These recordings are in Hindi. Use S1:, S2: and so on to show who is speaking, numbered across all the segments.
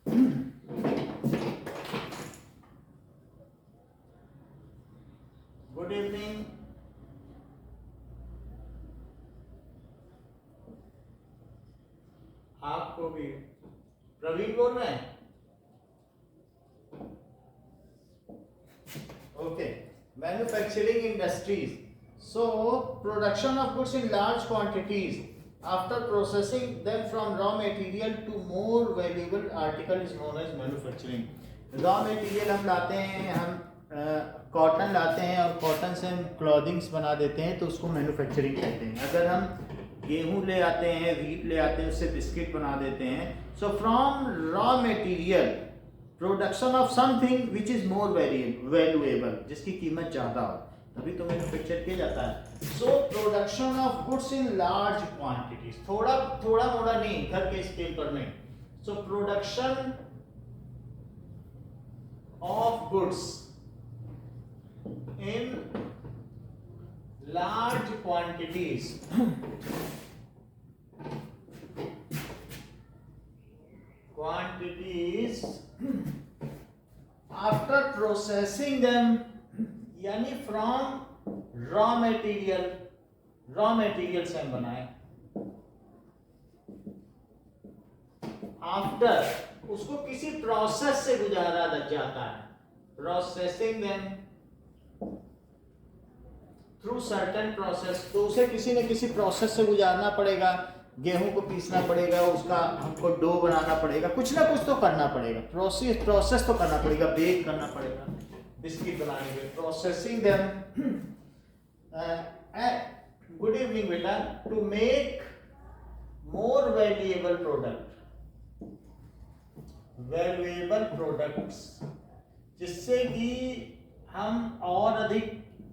S1: Good evening. आपको भी। प्रवीण बोल रहे हैं? Okay. Manufacturing industries, so production of goods in large quantities after processing them from raw material to more valuable article is known as manufacturing. raw material हम लाते हैं, हम कॉटन लाते हैं और कॉटन से हम क्लॉथिंग्स बना देते हैं, तो उसको मैन्युफैक्चरिंग कहते हैं। अगर हम गेहूं ले आते हैं, व्हीट ले आते हैं, उससे बिस्किट बना देते हैं। So from raw material production of something which is more valuable, जिसकी कीमत ज़्यादा हो, तभी तो मैन्युफैक्चर किया जाता है। So production of goods in large quantities, थोड़ा थोड़ा मोड़ा नहीं, घर के स्केल पर नहीं। So production of goods in large quantities after processing them, यानी फ्रॉम रॉ मटेरियल से हम बनाए, आफ्टर उसको किसी प्रोसेस से गुजारा जाता है, processing them through certain process, तो उसे किसी न किसी प्रोसेस से गुजारना पड़ेगा। गेहूं को पीसना पड़ेगा, उसका हमको डो बनाना पड़ेगा, कुछ ना कुछ तो करना पड़ेगा, प्रोसेस तो करना पड़ेगा, बेक करना पड़ेगा बिस्किट बनाने के। प्रोसेसिंग देम, गुड इवनिंग बेटा, to make more valuable products, जिससे कि हम और अधिक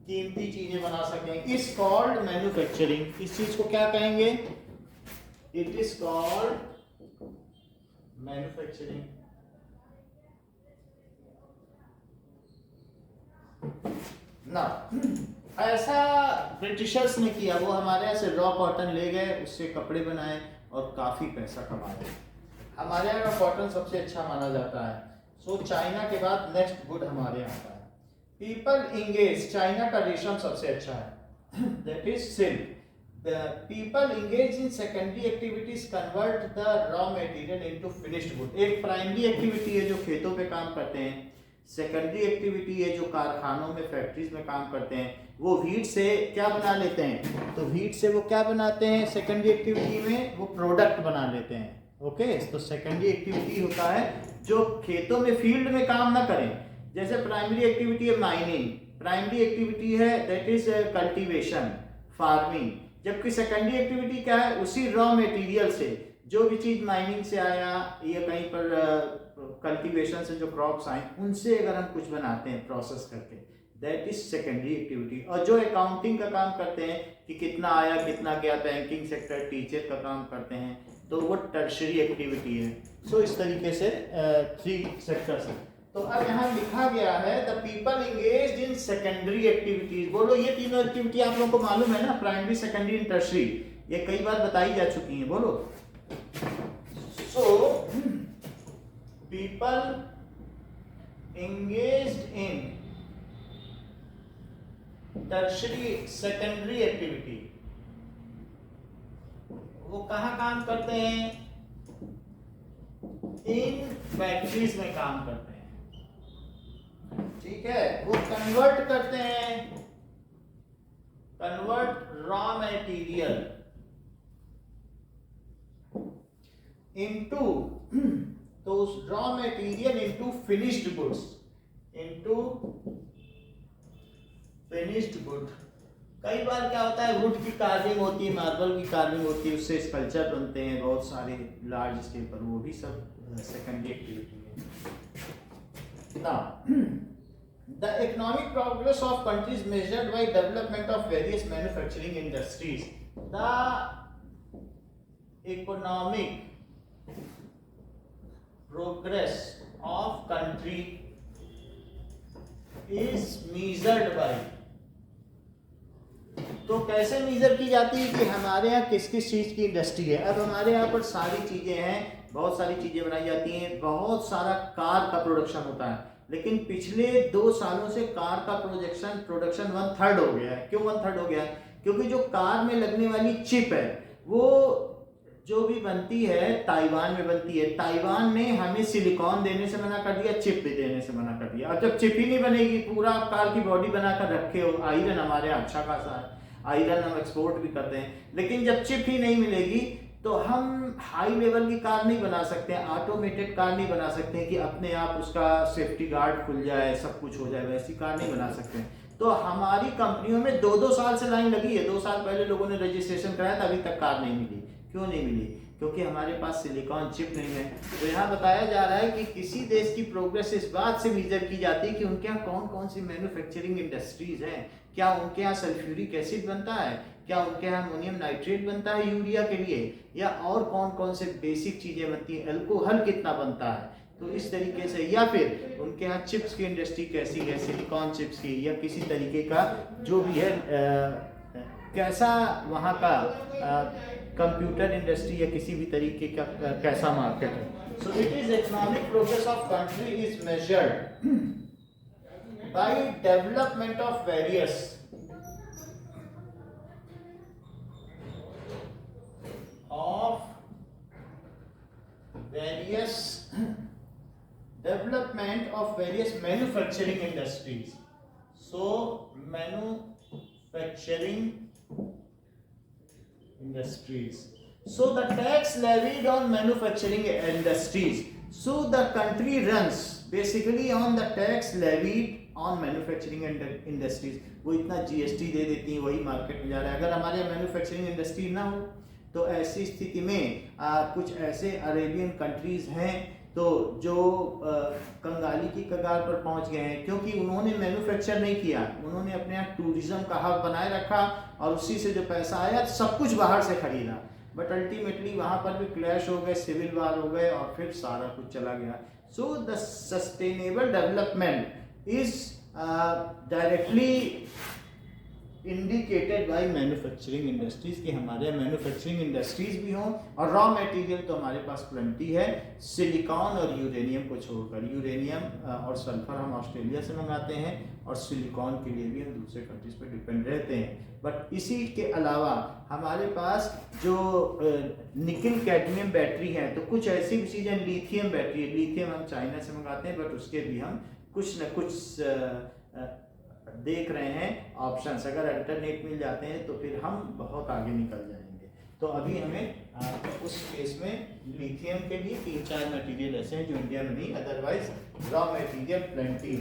S1: कीमती चीजें बना सकें, इज कॉल्ड मैन्युफैक्चरिंग। इस चीज को क्या कहेंगे? It is called manufacturing. ना ऐसा ब्रिटिशर्स ने किया, वो हमारे यहाँ से रॉ कॉटन ले गए, उससे कपड़े बनाए और काफी पैसा कमाए। हमारे यहाँ का कॉटन सबसे अच्छा माना जाता है। सो चाइना के बाद नेक्स्ट गुड हमारे यहाँ का है। पीपल इंगेज, चाइना का रेशम सबसे अच्छा है, that is silk. The people engaged in secondary activities convert the raw material into finished good. एक प्राइमरी एक्टिविटी है जो खेतों पे काम करते हैं, सेकेंडरी एक्टिविटी है जो कारखानों में फैक्ट्रीज में काम करते हैं। वो व्हीट से क्या बना लेते हैं? तो व्हीट से वो क्या बनाते हैं? सेकेंडरी एक्टिविटी में वो प्रोडक्ट बना लेते हैं। ओके, तो सेकेंडरी एक्टिविटी होता है जो खेतों में फील्ड में काम ना करें। जैसे प्राइमरी एक्टिविटी है माइनिंग, प्राइमरी एक्टिविटी है दैट इज कल्टीवेशन, फार्मिंग, जबकि सेकेंडरी एक्टिविटी क्या है? उसी रॉ मटेरियल से जो भी चीज माइनिंग से आया या कहीं पर कल्टीवेशन से जो क्रॉप्स आए, उनसे अगर हम कुछ बनाते हैं प्रोसेस करके, दैट इज सेकेंडरी एक्टिविटी। और जो अकाउंटिंग का काम करते हैं कि कितना आया कितना गया, बैंकिंग सेक्टर, टीचर का काम करते हैं, तो वो टर्शरी एक्टिविटी है। सो इस तरीके से 3 सेक्टर्स हैं। तो अब यहाँ लिखा गया है the people engaged in secondary activities. बोलो ये तीनों एक्टिविटी आप लोगों को मालूम है ना, प्राइमरी, सेकेंडरी एंड टर्शरी, ये कई बार बताई जा चुकी हैं। बोलो, सो पीपल इंगेज्ड इन टर्शरी सेकेंडरी एक्टिविटी, वो कहाँ काम करते हैं? इन फैक्ट्रीज में काम करते हैं। ठीक है, वो कन्वर्ट करते हैं, कन्वर्ट रॉ मटेरियल इनटू, तो उस raw material into finished goods, into finished good. कई बार क्या होता है, वुड की कार्विंग होती है, मार्बल की कार्विंग होती है, उससे स्कल्पचर बनते हैं बहुत सारे लार्ज स्केल पर, वो भी सब सेकेंडरी एक्टिविटी है ना। The economic progress of countries measured by development of various manufacturing industries. The economic progress of country is measured by तो कैसे मेजर की जाती है कि हमारे यहाँ किस किस चीज़ की इंडस्ट्री है। अब हमारे यहाँ पर सारी चीज़ें हैं, बहुत सारी चीज़ें बनाई जाती हैं, बहुत सारा कार का प्रोडक्शन होता है, लेकिन पिछले 2 सालों से कार का प्रोडक्शन 1/3 हो गया है। क्यों 1/3 हो गया है? क्योंकि जो कार में लगने वाली चिप है वो जो भी बनती है ताइवान में बनती है। ताइवान ने हमें सिलिकॉन देने से मना कर दिया, चिप भी देने से मना कर दिया। अब जब चिप ही नहीं बनेगी, पूरा आप कार की बॉडी बनाकर रखे हो, आयरन हमारे यहाँ अच्छा खासा है, आयरन हम एक्सपोर्ट भी करते हैं, लेकिन जब चिप ही नहीं मिलेगी तो हम हाई लेवल की कार नहीं बना सकते हैं, ऑटोमेटेड कार नहीं बना सकते हैं कि अपने आप उसका सेफ्टी गार्ड खुल जाए, सब कुछ हो जाए, वैसी कार नहीं बना सकते। तो हमारी कंपनियों में 2-2 साल से लाइन लगी है। 2 साल पहले लोगों ने रजिस्ट्रेशन कराया था, अभी तक कार नहीं मिली। क्यों नहीं मिली? क्योंकि हमारे पास सिलिकॉन चिप नहीं है। तो यहाँ बताया जा रहा है कि किसी देश की प्रोग्रेस इस बात से मेजर की जाती है कि उनके यहाँ कौन कौन सी मैन्युफैक्चरिंग इंडस्ट्रीज हैं, क्या उनके यहाँ सल्फ्यूरिक एसिड बनता है, क्या उनके यहाँ अमोनियम नाइट्रेट बनता है यूरिया के लिए, या और कौन कौन से बेसिक चीजें बनती हैं, अल्कोहल कितना बनता है। तो इस तरीके से, या फिर उनके यहाँ चिप्स की इंडस्ट्री कैसी है, सिलिकॉन चिप्स की, या किसी तरीके का जो भी है कैसा वहाँ का कंप्यूटर इंडस्ट्री या किसी भी तरीके का कैसा मार्केट है। So it is economic progress of country is measured by development of various manufacturing industries. So manufacturing industries. So the tax levied on manufacturing industries. So the country runs basically on the tax levied on manufacturing industries. वो इतना GST दे देती है, वही मार्केट में जा रहा है। अगर हमारे मैन्युफैक्चरिंग इंडस्ट्री ना हो तो ऐसी स्थिति में कुछ ऐसे अरेबियन कंट्रीज हैं तो जो कंगाली की कगार पर पहुंच गए हैं, क्योंकि उन्होंने मैन्युफैक्चर नहीं किया, उन्होंने अपने यहाँ टूरिज्म का हब बनाए रखा और उसी से जो पैसा आया सब कुछ बाहर से खरीदा। बट अल्टीमेटली वहां पर भी क्लैश हो गए, सिविल वार हो गए और फिर सारा कुछ चला गया। So the sustainable development is directly indicated by manufacturing industries कि हमारे मैन्युफैक्चरिंग इंडस्ट्रीज भी हों और रॉ मटेरियल तो हमारे पास प्लेंटी है, सिलिकॉन और यूरेनियम को छोड़कर। यूरेनियम और सल्फर हम ऑस्ट्रेलिया से मंगाते हैं और सिलिकॉन के लिए भी हम दूसरे कंट्रीज पर डिपेंड रहते हैं। बट इसी के अलावा हमारे पास जो निकल कैडमियम बैटरी है, तो कुछ ऐसी भी चीज़ें, लिथियम बैटरी, लिथियम हम चाइना से मंगाते हैं, बट उसके भी हम कुछ न कुछ देख रहे हैं ऑप्शंस। अगर अल्टरनेट मिल जाते हैं तो फिर हम बहुत आगे निकल जाएंगे। तो अभी हमें उस केस में लिथियम के लिए 3-4 मटेरियल ऐसे हैं जो इंडिया में नहीं, otherwise raw material plenty.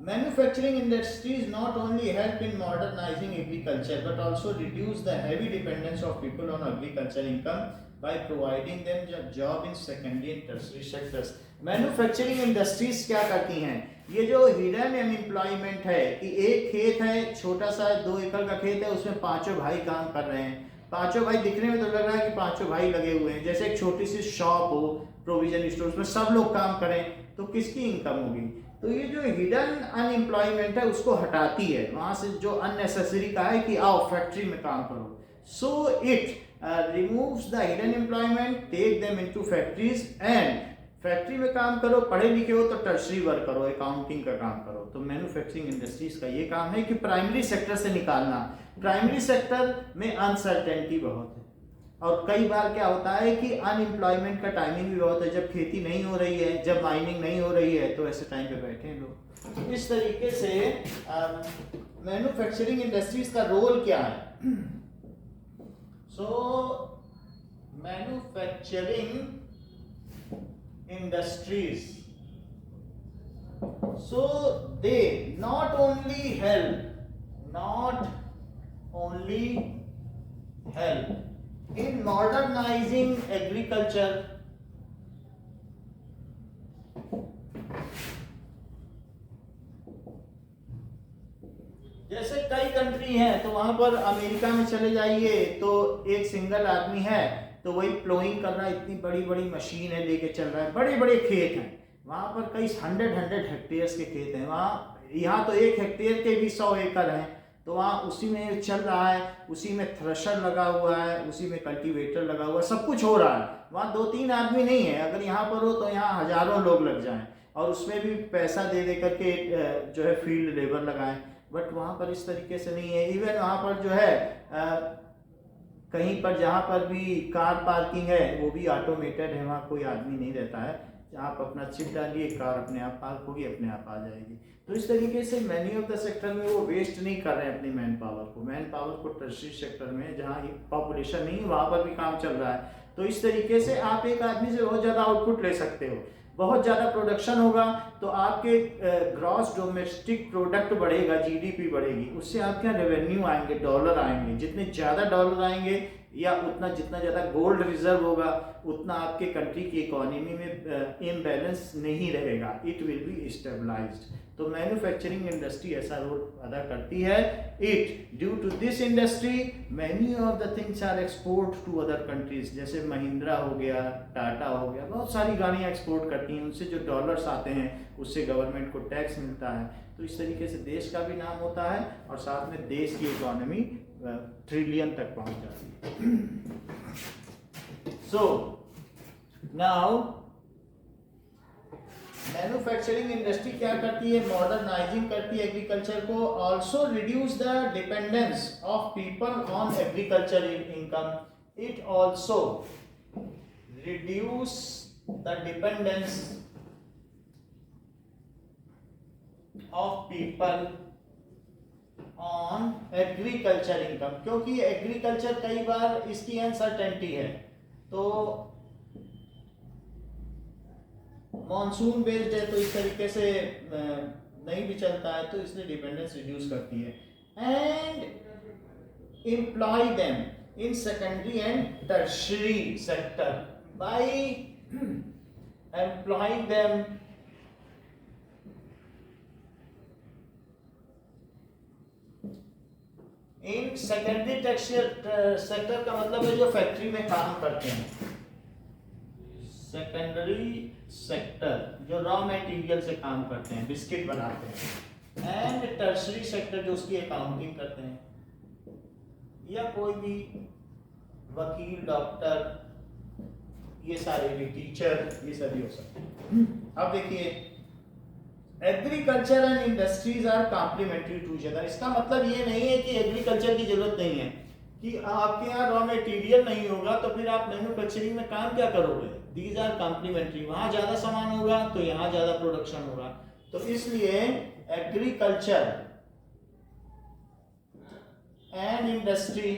S1: Manufacturing industries not only help in modernizing agriculture but also reduce the heavy dependence of people on agricultural income by providing them job in secondary and tertiary sectors. Manufacturing industries क्या करती हैं? ये जो हिडन अनएम्प्लॉयमेंट है कि एक खेत है, छोटा सा 2 एकड़ का खेत है, उसमें 5 भाई काम कर रहे हैं। 5 भाई दिखने में तो लग रहा है कि 5 भाई लगे हुए हैं, जैसे एक छोटी सी शॉप हो, प्रोविजन स्टोर, उसमें सब लोग काम करें तो किसकी इनकम होगी? तो ये जो हिडन अनएम्प्लॉयमेंट है उसको हटाती है, वहां से जो अननेसेसरी का है कि आओ फैक्ट्री में काम करो। So it removes the hidden employment, take them into factories and factory में काम करो, पढ़े लिखे हो तो टर्शरी वर्क करो, अकाउंटिंग का काम करो। तो मैन्युफैक्चरिंग इंडस्ट्रीज का ये काम है कि प्राइमरी सेक्टर से निकालना। प्राइमरी सेक्टर में अनसर्टेनिटी बहुत है और कई बार क्या होता है कि अनएम्प्लॉयमेंट का टाइमिंग भी बहुत है, जब खेती नहीं हो रही है, जब माइनिंग नहीं हो रही है, तो ऐसे टाइम पे बैठे हैं लोग। इस तरीके से मैन्युफैक्चरिंग इंडस्ट्रीज का रोल क्या है? सो manufacturing industries, so they not only help in modernizing agriculture, जैसे कई कंट्री हैं तो वहां पर अमेरिका में चले जाइए तो एक सिंगल आदमी है तो वही प्लोइंग कर रहा है, इतनी बड़ी बड़ी मशीन है लेके चल रहा है, बड़े बड़े खेत हैं वहां पर, कई 100 हेक्टेयर्स के खेत हैं वहाँ। यहाँ तो 1 हेक्टेयर के भी 100 एकड़ हैं, तो वहाँ उसी में चल रहा है, उसी में थ्रेशर लगा हुआ है, उसी में कल्टीवेटर लगा हुआ है, सब कुछ हो रहा है। वहाँ 2-3 आदमी नहीं है, अगर यहाँ पर हो तो यहाँ हजारों लोग लग जाएं और उसमें भी पैसा दे दे करके जो है फील्ड लेबर लगाएं। बट वहाँ पर इस तरीके से नहीं है। इवन वहाँ पर जो है कहीं पर जहाँ पर भी कार पार्किंग है वो भी ऑटोमेटेड है, वहाँ कोई आदमी नहीं रहता है। आप अपना चिप डालिए, कार अपने आप पार्क होगी, अपने आप आ जाएगी। तो इस तरीके से मैनी ऑफ द सेक्टर में वो वेस्ट नहीं कर रहे हैं अपनी मैन पावर को टर्शियरी सेक्टर में जहाँ पॉपुलेशन नहीं है वहाँ पर भी काम चल रहा है। तो इस तरीके से आप एक आदमी से बहुत ज़्यादा आउटपुट ले सकते हो, बहुत ज़्यादा प्रोडक्शन होगा तो आपके ग्रॉस डोमेस्टिक प्रोडक्ट बढ़ेगा, जीडीपी बढ़ेगी, उससे आपके यहाँ रेवेन्यू आएंगे, डॉलर आएंगे। जितने ज़्यादा डॉलर आएंगे या उतना जितना ज़्यादा गोल्ड रिजर्व होगा उतना आपके कंट्री की इकोनॉमी में इम्बैलेंस नहीं रहेगा, इट विल बी स्टेबलाइज्ड। तो मैन्युफैक्चरिंग इंडस्ट्री ऐसा रोल अदा करती है। It due to this industry many of the things are export to other countries, जैसे महिंद्रा हो गया, टाटा हो गया, बहुत सारी गाड़ियाँ एक्सपोर्ट करती हैं, उनसे जो डॉलर्स आते हैं उससे गवर्नमेंट को टैक्स मिलता है। तो इस तरीके से देश का भी नाम होता है और साथ में देश की इकोनॉमी ट्रिलियन तक पहुंच जाती है। सो नाउ मैन्युफैक्चरिंग इंडस्ट्री क्या करती है, मॉडर्नाइजिंग करती है एग्रीकल्चर को, also reduce the dependence of people on agriculture income. It also reduce the dependence of people on agriculture income, क्योंकि एग्रीकल्चर कई बार इसकी अनसर्टेनिटी है, तो मॉनसून बेस्ड है तो इस तरीके से नहीं भी चलता है, तो इसलिए डिपेंडेंस रिड्यूस करती है। And employ them in secondary and tertiary sector by employing them in secondary tertiary sector का मतलब है जो फैक्ट्री में काम करते हैं। सेकेंडरी सेक्टर जो रॉ मटेरियल से काम करते हैं, बिस्किट बनाते हैं, एंड टर्शियरी सेक्टर जो उसकी अकाउंटिंग करते हैं, या कोई भी वकील, डॉक्टर, ये सारे भी टीचर, ये सभी हो सकते हैं। अब देखिए agriculture and industries are complementary to each other. इसका मतलब ये नहीं है कि एग्रीकल्चर की जरूरत नहीं है, कि आपके यहाँ रॉ मटेरियल नहीं होगा तो फिर आप मैन्युफैक्चरिंग में काम क्या करोगे। दीज आर कॉम्प्लीमेंट्री, वहां ज्यादा सामान होगा तो यहाँ ज्यादा प्रोडक्शन होगा। तो इसलिए एग्रीकल्चर एंड इंडस्ट्री,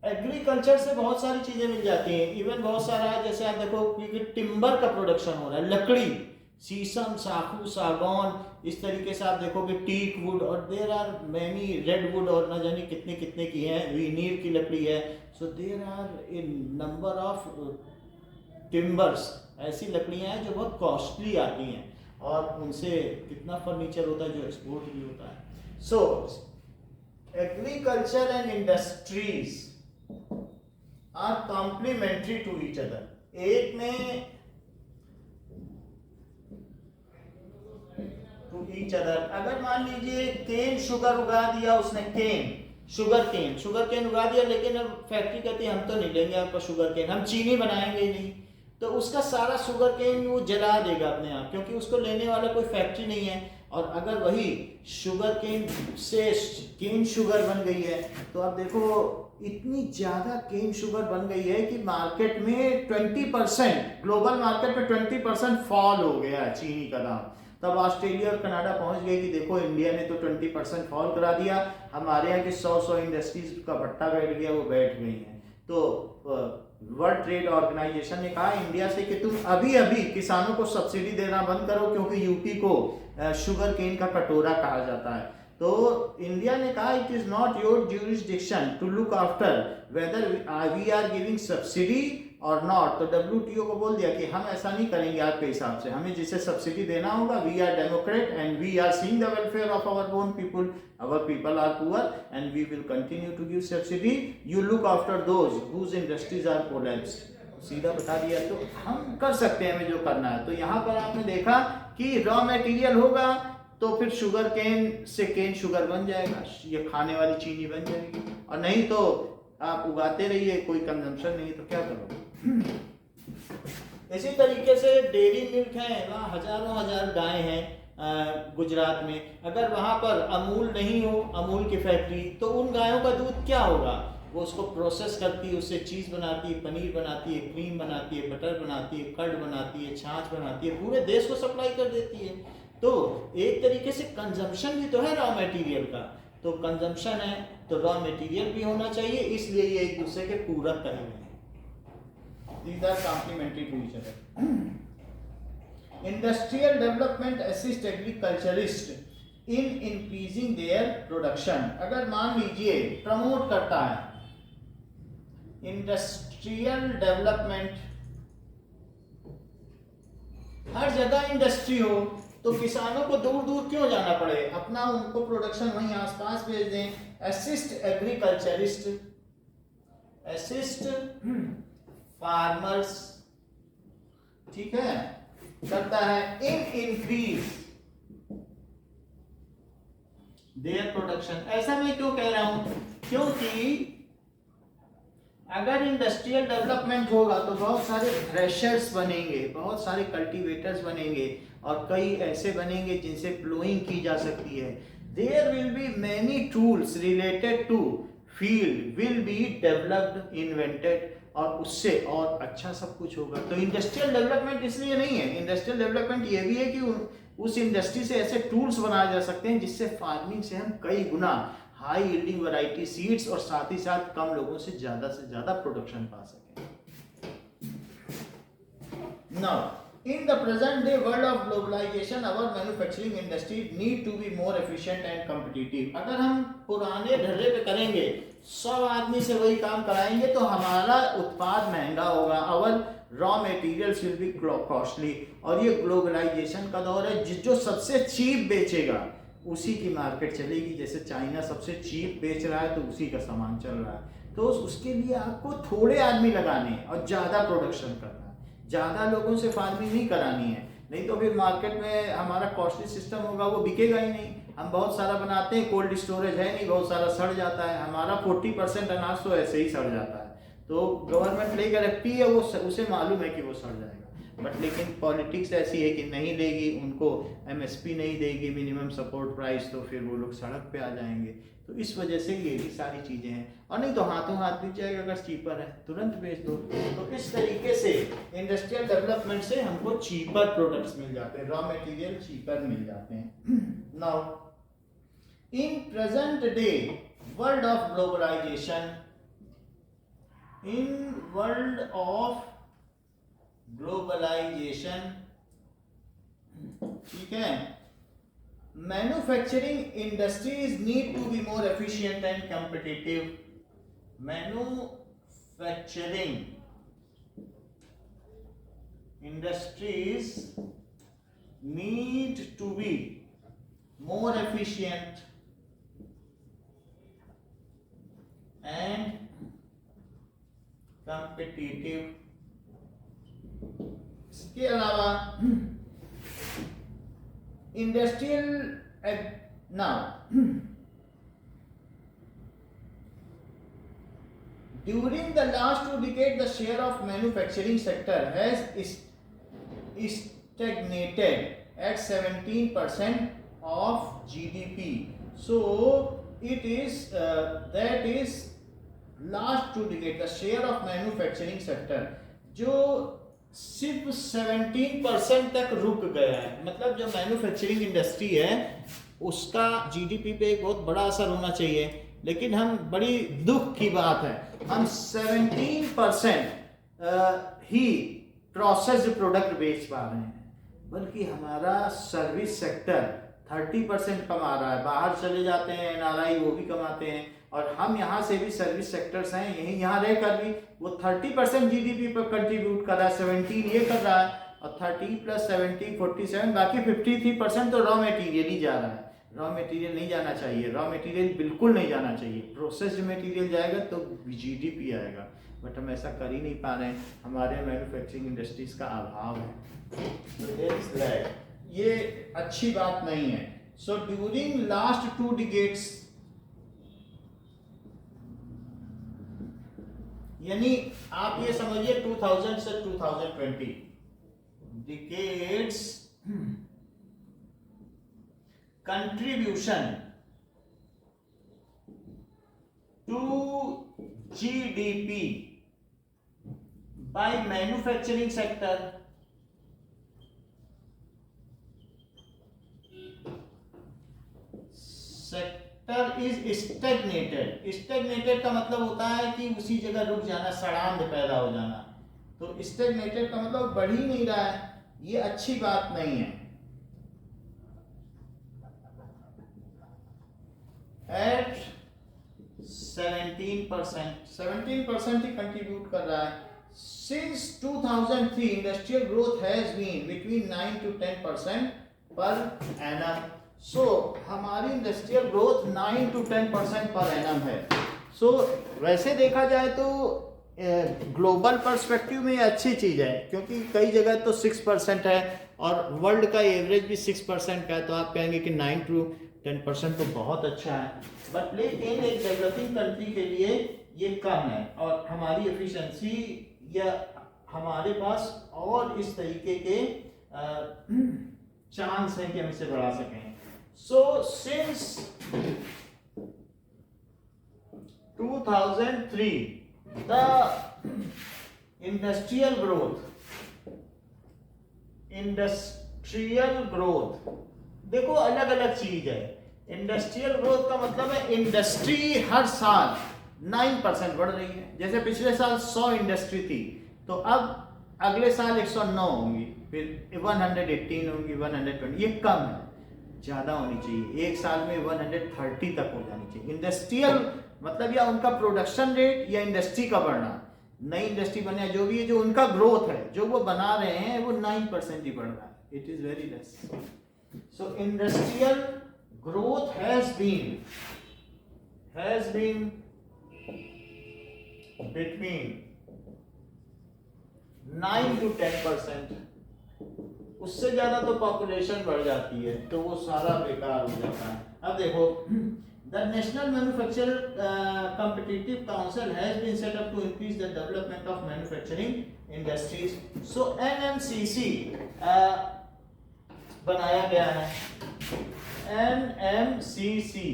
S1: एग्रीकल्चर से बहुत सारी चीजें मिल जाती हैं, इवन बहुत सारा, जैसे आप देखो कि टिम्बर का प्रोडक्शन हो रहा है, लकड़ी, शीशम, साखू, सागौन, इस तरीके से आप देखोगे टीक वुड, और there are many, red wood और न जाने कितने कितने की है, वीनीर की लकड़ी है। So there are a number of timbers, ऐसी लकड़ियां हैं जो बहुत कॉस्टली आती हैं और उनसे कितना फर्नीचर होता है जो एक्सपोर्ट भी होता है। So agriculture and industries are complementary to each other. एक में टू ईच अदर, अगर मान लीजिए केन शुगर उगा दिया उसने, शुगर केन उगा दिया, लेकिन अब फैक्ट्री कहती है हम तो नहीं लेंगे आपका शुगर केन, हम चीनी बनाएंगे ही नहीं, तो उसका सारा शुगर केन वो जला देगा अपने आप, क्योंकि उसको लेने वाला कोई फैक्ट्री नहीं है। और अगर वही शुगर केन से केन शुगर बन गई है, तो आप देखो इतनी ज्यादा केन शुगर बन गई है कि मार्केट में 20%, ग्लोबल मार्केट में 20% फॉल हो गया है चीनी का दाम। तब ऑस्ट्रेलिया और कनाडा पहुंच गए कि देखो इंडिया ने तो 20% फॉल करा दिया, हमारे यहाँ की 100 इंडस्ट्रीज का भट्टा बैठ गया, वो बैठ गई हैं। तो वर्ल्ड ट्रेड ऑर्गेनाइजेशन ने कहा इंडिया से कि तुम अभी अभी किसानों को सब्सिडी देना बंद करो, क्योंकि यूपी को शुगर केन का कटोरा कहा जाता है। तो इंडिया ने कहा it is not your jurisdiction to look after whether we are giving subsidy और नॉट। तो WTO को बोल दिया कि हम ऐसा नहीं करेंगे आपके हिसाब से, हमें जिसे सब्सिडी देना होगा, we are democrat and we are seeing the welfare of our own people, our people are poor and we will continue to give subsidy, you look after those whose industries are collapsed. सीधा बता दिया, तो हम कर सकते हैं हमें जो करना है। तो यहाँ पर आपने देखा कि रॉ मटेरियल होगा तो फिर शुगर केन से केन शुगर बन जाएगा, ये खाने वाली चीनी बन जाएगी। और नहीं तो आप उगाते रहिए, कोई कंजम्पशन नहीं तो क्या करोगे। इसी तरीके से डेयरी मिल्क है, वहाँ हजारों हजार गायें हैं गुजरात में, अगर वहाँ पर अमूल नहीं हो, अमूल की फैक्ट्री, तो उन गायों का दूध क्या होगा, वो उसको प्रोसेस करती है, उससे चीज़ बनाती है, पनीर बनाती है, क्रीम बनाती है, बटर बनाती है, कर्ड बनाती है, छाछ बनाती है, पूरे देश को सप्लाई कर देती है। तो एक तरीके से कंजम्पशन भी तो है रॉ मटेरियल का, तो कंजम्पशन है तो रॉ मटेरियल भी होना चाहिए, इसलिए ये एक दूसरे के पूरक कहे हुए हैं। These are complementary to each other. Industrial development assist agriculturist in increasing their production. अगर मान लीजिए प्रमोट करता है इंडस्ट्रियल डेवलपमेंट, हर जगह इंडस्ट्री हो तो किसानों को दूर दूर क्यों जाना पड़े, अपना उनको प्रोडक्शन वहीं आसपास भेज दें। असिस्ट एग्रीकल्चरिस्ट, असिस्ट फार्मर्स, ठीक है, करता है इन इंक्रीज देयर प्रोडक्शन। ऐसा मैं क्यों कह रहा हूं, क्योंकि अगर इंडस्ट्रियल डेवलपमेंट होगा तो बहुत सारे थ्रेशर्स बनेंगे, बहुत सारे कल्टीवेटर्स बनेंगे और कई ऐसे बनेंगे जिनसे प्लोइंग की जा सकती है। There will be many tools related to field will be developed, invented, और उससे और अच्छा सब कुछ होगा। तो इंडस्ट्रियल डेवलपमेंट इसलिए नहीं है, इंडस्ट्रियल डेवलपमेंट ये भी है कि उस इंडस्ट्री से ऐसे टूल्स बनाए जा सकते हैं जिससे फार्मिंग से हम कई गुना हाई यील्डिंग वैरायटी सीड्स और साथ ही साथ कम लोगों से ज्यादा प्रोडक्शन पा सकें। Now in the present day world of globalization our manufacturing industry need to be more efficient and competitive। अगर हम पुराने ढर्रे पे करेंगे, 100 आदमी से वही काम कराएंगे तो हमारा उत्पाद महंगा होगा, our raw materials will be costly। और ये ग्लोबलाइजेशन का दौर है, जो सबसे चीप बेचेगा उसी की मार्केट चलेगी। जैसे चाइना सबसे चीप बेच रहा है तो उसी का सामान चल रहा है, तो उसके लिए आपको थोड़े आदमी लगाने हैं और ज़्यादा प्रोडक्शन करना है, ज़्यादा लोगों से फार्मिंग नहीं करानी है, नहीं तो फिर मार्केट में हमारा कॉस्टली सिस्टम होगा, वो बिकेगा ही नहीं। हम बहुत सारा बनाते हैं, कोल्ड स्टोरेज है नहीं, बहुत सारा सड़ जाता है, हमारा 40% अनाज तो ऐसे ही सड़ जाता है। तो गवर्नमेंट लेकर रखती है, वो उसे मालूम है कि वो सड़ जाएगा, बट लेकिन पॉलिटिक्स ऐसी है कि नहीं लेगी, उनको एमएसपी नहीं देगी, मिनिमम सपोर्ट प्राइस, तो फिर वो लोग सड़क पे आ जाएंगे। तो इस वजह से ये भी सारी चीज़ें हैं। और नहीं तो हाथों हाथ बिक जाएगा, अगर चीपर है तुरंत बेच दो। तो इस तरीके से इंडस्ट्रियल डेवलपमेंट से हमको चीपर प्रोडक्ट्स मिल जाते हैं, रॉ मटेरियल चीपर मिल जाते हैं। Now in present day world of globalisation, in world of globalisation, ठीक है, manufacturing industries need to be more efficient and competitive. Manufacturing industries need to be more efficient and competitive. इसके अलावा industrial now during the last 2 decades the share of manufacturing sector has stagnated at 17% of GDP। so it is that is last 2 decades the share of manufacturing sector जो सिर्फ 17% तक रुक गया है। मतलब जो मैन्युफैक्चरिंग इंडस्ट्री है उसका जीडीपी पे एक बहुत बड़ा असर होना चाहिए, लेकिन हम बड़ी दुख की बात है हम 17% ही प्रोसेस्ड प्रोडक्ट बेच पा रहे हैं, बल्कि हमारा सर्विस सेक्टर 30% कमा रहा है। बाहर चले जाते हैं एनआरआई, वो भी कमाते हैं, और हम यहाँ से भी सर्विस सेक्टर्स हैं, यही यहाँ रहकर भी वो 30% जीडीपी पर कंट्रीब्यूट कर रहा है, 17 ये कर रहा है, और 30 + 70 47, बाकी 53% तो रॉ मटेरियल ही जा रहा है। रॉ मटेरियल नहीं जाना चाहिए, रॉ मटेरियल बिल्कुल नहीं जाना चाहिए, प्रोसेस्ड मटेरियल जाएगा तो जीडीपी आएगा, बट हम ऐसा कर ही नहीं पा रहे हैं, हमारे मैन्युफैक्चरिंग इंडस्ट्रीज का अभाव है। तो ये अच्छी बात नहीं है। So during last 2 decades, यानी आप ये समझिए 2000 से 2020 decades, contribution to GDP by manufacturing sector is stagnated. Stagnated का मतलब होता है कि उसी जगह रुक जाना, सड़ांध पैदा हो जाना। तो स्टैग्नेटेड का मतलब बढ़ ही नहीं रहा है, ये अच्छी बात नहीं है। एट 17% ही कंट्रीब्यूट कर रहा है। Since 2003 industrial growth has been between 9 to 10% per annum. सो हमारी industrial growth 9 to 10% per annum है। सो वैसे देखा जाए तो ग्लोबल पर्सपेक्टिव में ये अच्छी चीज़ है, क्योंकि कई जगह तो 6% है और वर्ल्ड का एवरेज भी 6% का है। तो आप कहेंगे कि 9 to 10% तो बहुत अच्छा है, बट लेकिन एक डेवलपिंग कंट्री के लिए ये कम है। और हमारी एफिशिएंसी या हमारे पास और इस तरीके के चांस हैं कि हम इसे बढ़ा सकें। So since 2003 the industrial growth देखो अलग अलग चीज है। इंडस्ट्रियल ग्रोथ का मतलब है इंडस्ट्री हर साल 9% बढ़ रही है। जैसे पिछले साल 100 इंडस्ट्री थी, तो अब अगले साल 109 होंगी, फिर 118 होंगी, 120। ये कम है, ज़्यादा होनी चाहिए। एक साल में 130 तक हो जानी चाहिए। इंडस्ट्रियल मतलब या उनका प्रोडक्शन रेट या इंडस्ट्री का बढ़ना, नई इंडस्ट्री बने जो भी है, जो उनका ग्रोथ है जो वो बना रहे हैं वो 9% ही बढ़ रहा है। It is very less. So industrial growth has been between 9 to 10%। उससे ज्यादा तो पॉपुलेशन बढ़ जाती है तो वो सारा बेकार हो जाता है। अब देखो, the national manufacturer competitive council has been set up to increase the development of manufacturing industries. So NMCC बनाया गया है। एनएमसीसी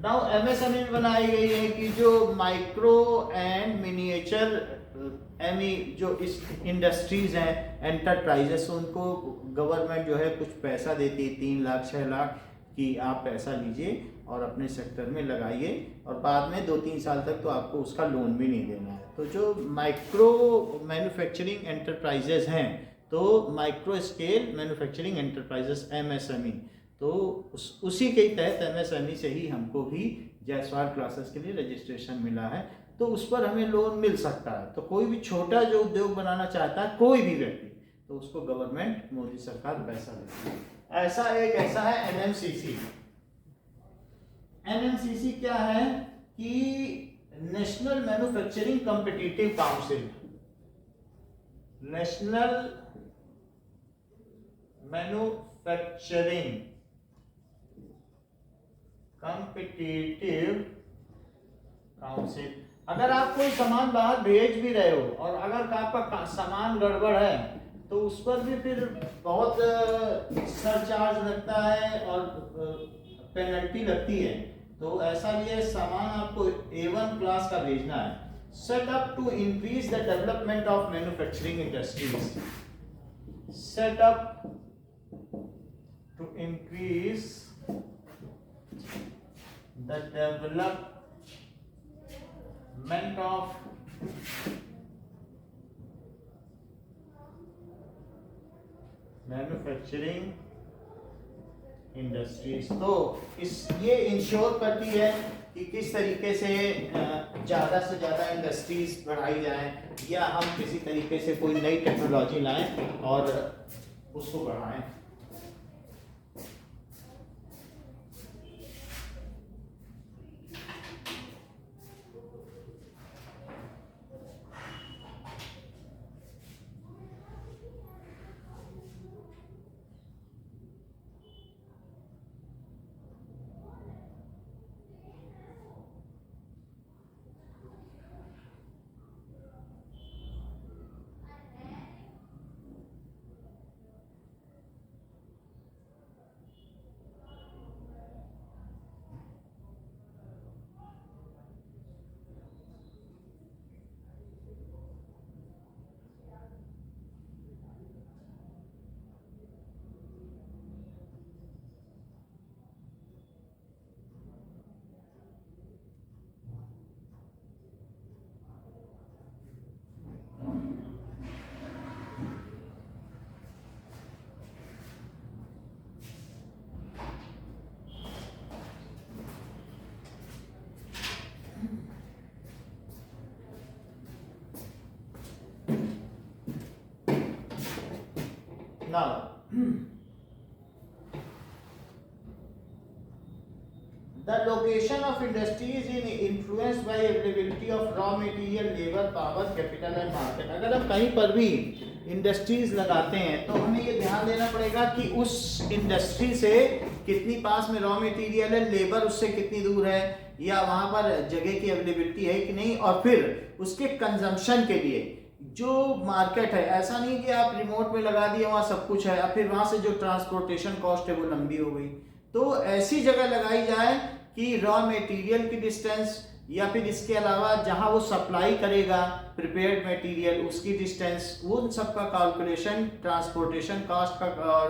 S1: नाउ एमएसएमई बनाई गई है कि जो माइक्रो एंड मिनिएचर एमई जो इस इंडस्ट्रीज हैं, एंटरप्राइजेस, उनको गवर्नमेंट जो है कुछ पैसा देती है, 3 लाख 6 लाख कि आप पैसा लीजिए और अपने सेक्टर में लगाइए, और बाद में 2-3 साल तक तो आपको उसका लोन भी नहीं देना है। तो जो माइक्रो मैन्युफैक्चरिंग एंटरप्राइजेस हैं, तो micro scale manufacturing enterprises MSME, तो उसी के तहत एमएसएमई से ही हमको भी जायसवाल क्लासेस के लिए रजिस्ट्रेशन मिला है, तो उस पर हमें लोन मिल सकता है। तो कोई भी छोटा जो उद्योग बनाना चाहता है, कोई भी व्यक्ति, तो उसको गवर्नमेंट, मोदी सरकार पैसा देती है। ऐसा है एनएमसीसी। एनएमसीसी क्या है कि national manufacturing competitive council, national manufacturing competitive council. अगर आप कोई सामान बाहर भेज भी रहे हो और अगर आपका सामान गड़बड़ है, तो उस पर भी फिर बहुत सरचार्ज लगता है और पेनल्टी लगती है। तो ऐसा भी है, सामान आपको A1 क्लास का भेजना है। Set up to increase the development of manufacturing industries, set up to increase the development of manufacturing industries. तो ये इंश्योर करती है कि किस तरीके से ज़्यादा से ज़्यादा इंडस्ट्रीज बढ़ाई जाए, या हम किसी तरीके से कोई नई टेक्नोलॉजी लाएं और उसको बढ़ाएं। Now, the location of industries is influenced by availability of raw material, labor, power, capital and market. अगर हम कहीं पर भी इंडस्ट्रीज लगाते हैं तो हमें ये ध्यान देना पड़ेगा कि उस इंडस्ट्री से कितनी पास में रॉ मटेरियल है, लेबर उससे कितनी दूर है, या वहां पर जगह की अवेलेबिलिटी है कि नहीं, और फिर उसके कंजम्पशन के लिए जो मार्केट है। ऐसा नहीं कि आप रिमोट में लगा दिए वहां सब कुछ है, और फिर वहां से जो ट्रांसपोर्टेशन कॉस्ट है वो लंबी हो गई। तो ऐसी जगह लगाई जाए कि रॉ मटेरियल की डिस्टेंस, या फिर इसके अलावा जहां वो सप्लाई करेगा प्रिपेयर्ड मटेरियल उसकी डिस्टेंस, उन सब का कैलकुलेशन, ट्रांसपोर्टेशन कॉस्ट का और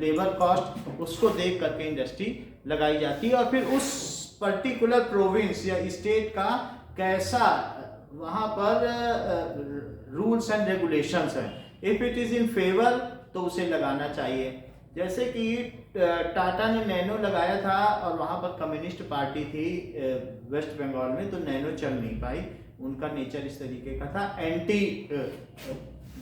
S1: लेबर कॉस्ट, उसको देख करके इंडस्ट्री लगाई जाती है। और फिर उस पर्टिकुलर प्रोविंस या स्टेट का कैसा वहां पर रूल्स एंड रेगुलेशंस है, if it is in favour तो उसे लगाना चाहिए। जैसे कि टाटा ने नैनो लगाया था और वहां पर कम्युनिस्ट पार्टी थी वेस्ट बंगाल में, तो नैनो चल नहीं पाई, उनका नेचर इस तरीके का था, एंटी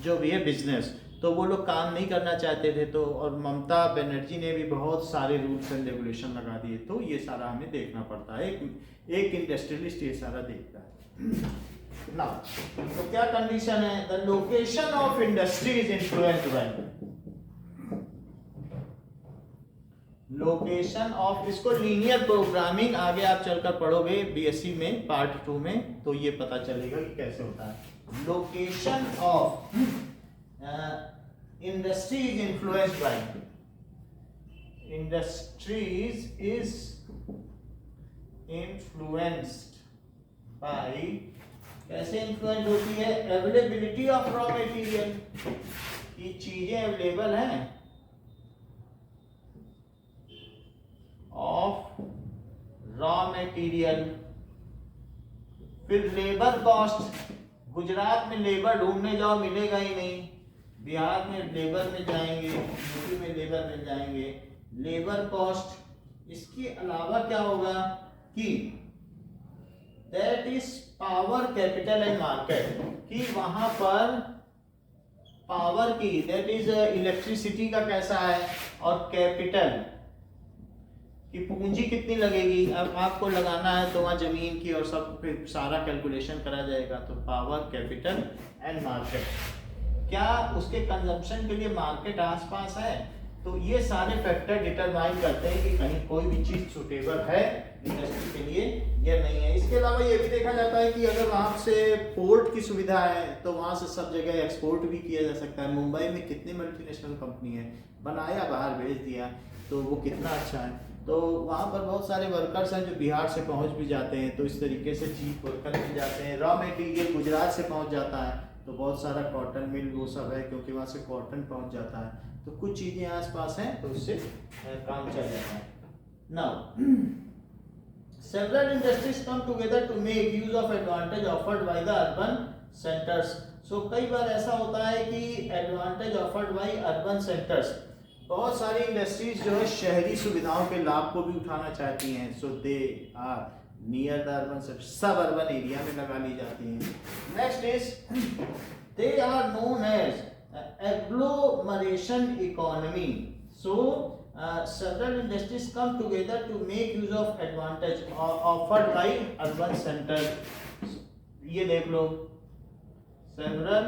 S1: जो भी है बिजनेस, तो वो लोग काम नहीं करना चाहते थे। तो और ममता बनर्जी ने भी बहुत सारे रूल्स एंड रेगुलेशन लगा दिए। तो ये सारा हमें देखना पड़ता है, एक इंडस्ट्रियलिस्ट ये सारा देखता है ना। तो क्या कंडीशन है? The location of industry is influenced by location of, इसको लीनियर प्रोग्रामिंग आगे आप चलकर पढ़ोगे बीएससी में पार्ट 2 में, तो ये पता चलेगा कि कैसे होता है। Location of industry is influenced by, industries is influenced by, कैसे इन्फ्लुएंस होती है? अवेलेबिलिटी ऑफ रॉ मटेरियल, की चीजें अवेलेबल हैं, ऑफ रॉ मटेरियल, फिर लेबर कॉस्ट, गुजरात में लेबर ढूंढने जाओ मिलेगा ही नहीं, बिहार में लेबर मिल जाएंगे, यूपी में लेबर मिल जाएंगे, लेबर कॉस्ट। इसके अलावा क्या होगा कि that is power, capital and market, कि वहां पर पावर की, दैट इज इलेक्ट्रिसिटी का कैसा है, और कैपिटल कि पूंजी कितनी लगेगी। अब आपको लगाना है तो वहाँ जमीन की और सब सारा कैलकुलेशन करा जाएगा। तो पावर, कैपिटल एंड मार्केट, क्या उसके कंजम्पशन के लिए मार्केट आसपास है, तो ये सारे फैक्टर डिटरमाइन करते हैं कि कहीं कोई भी चीज सुटेबल है इंडस्ट्री के लिए या नहीं है। इसके अलावा ये भी देखा जाता है कि अगर वहां से पोर्ट की सुविधा है तो वहां से सब जगह एक्सपोर्ट भी किया जा सकता है। मुंबई में कितनी मल्टीनेशनल कंपनी है, बनाया बाहर भेज दिया, तो वो कितना अच्छा है। तो वहाँ पर बहुत सारे वर्कर्स हैं जो बिहार से पहुँच भी जाते हैं, तो इस तरीके से चीप वर्कर मिल जाते हैं। रॉ मटेरियल गुजरात से पहुँच जाता है, तो बहुत सारा कॉटन मिल वो सब है, क्योंकि वहाँ से कॉटन पहुँच जाता है। तो कुछ चीज़ें आसपास हैं तो उससे काम चल जाता है। Now several industries come together to make use of advantage offered by the urban centers. So कई बार ऐसा होता है कि advantage offered by urban centers, बहुत सारी इंडस्ट्रीज जो है शहरी सुविधाओं के लाभ को भी उठाना चाहती हैं। So they are near the urban centre, suburban area में लगा ली जाती हैं। Next is they are known as agglomeration economy. So several industries come together to make use of advantage offered by urban centers. ये देख लो, several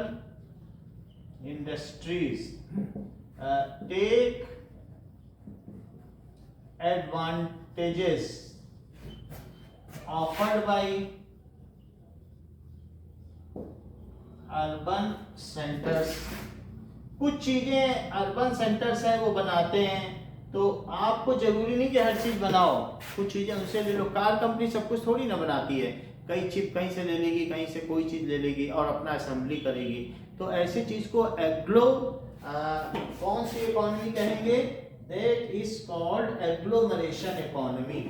S1: industries take advantages offered by urban centers. कुछ चीजें अर्बन सेंटर्स हैं वो बनाते हैं, तो आपको जरूरी नहीं कि हर चीज बनाओ, कुछ चीजें उनसे ले लो। कार कंपनी सब कुछ थोड़ी ना बनाती है, कई चिप कहीं से ले लेगी, कहीं से कोई चीज ले लेगी और अपना असेंबली करेगी। तो ऐसी चीज को एग्लो कौन सी इकोनॉमी कहेंगे? That is called agglomeration economy.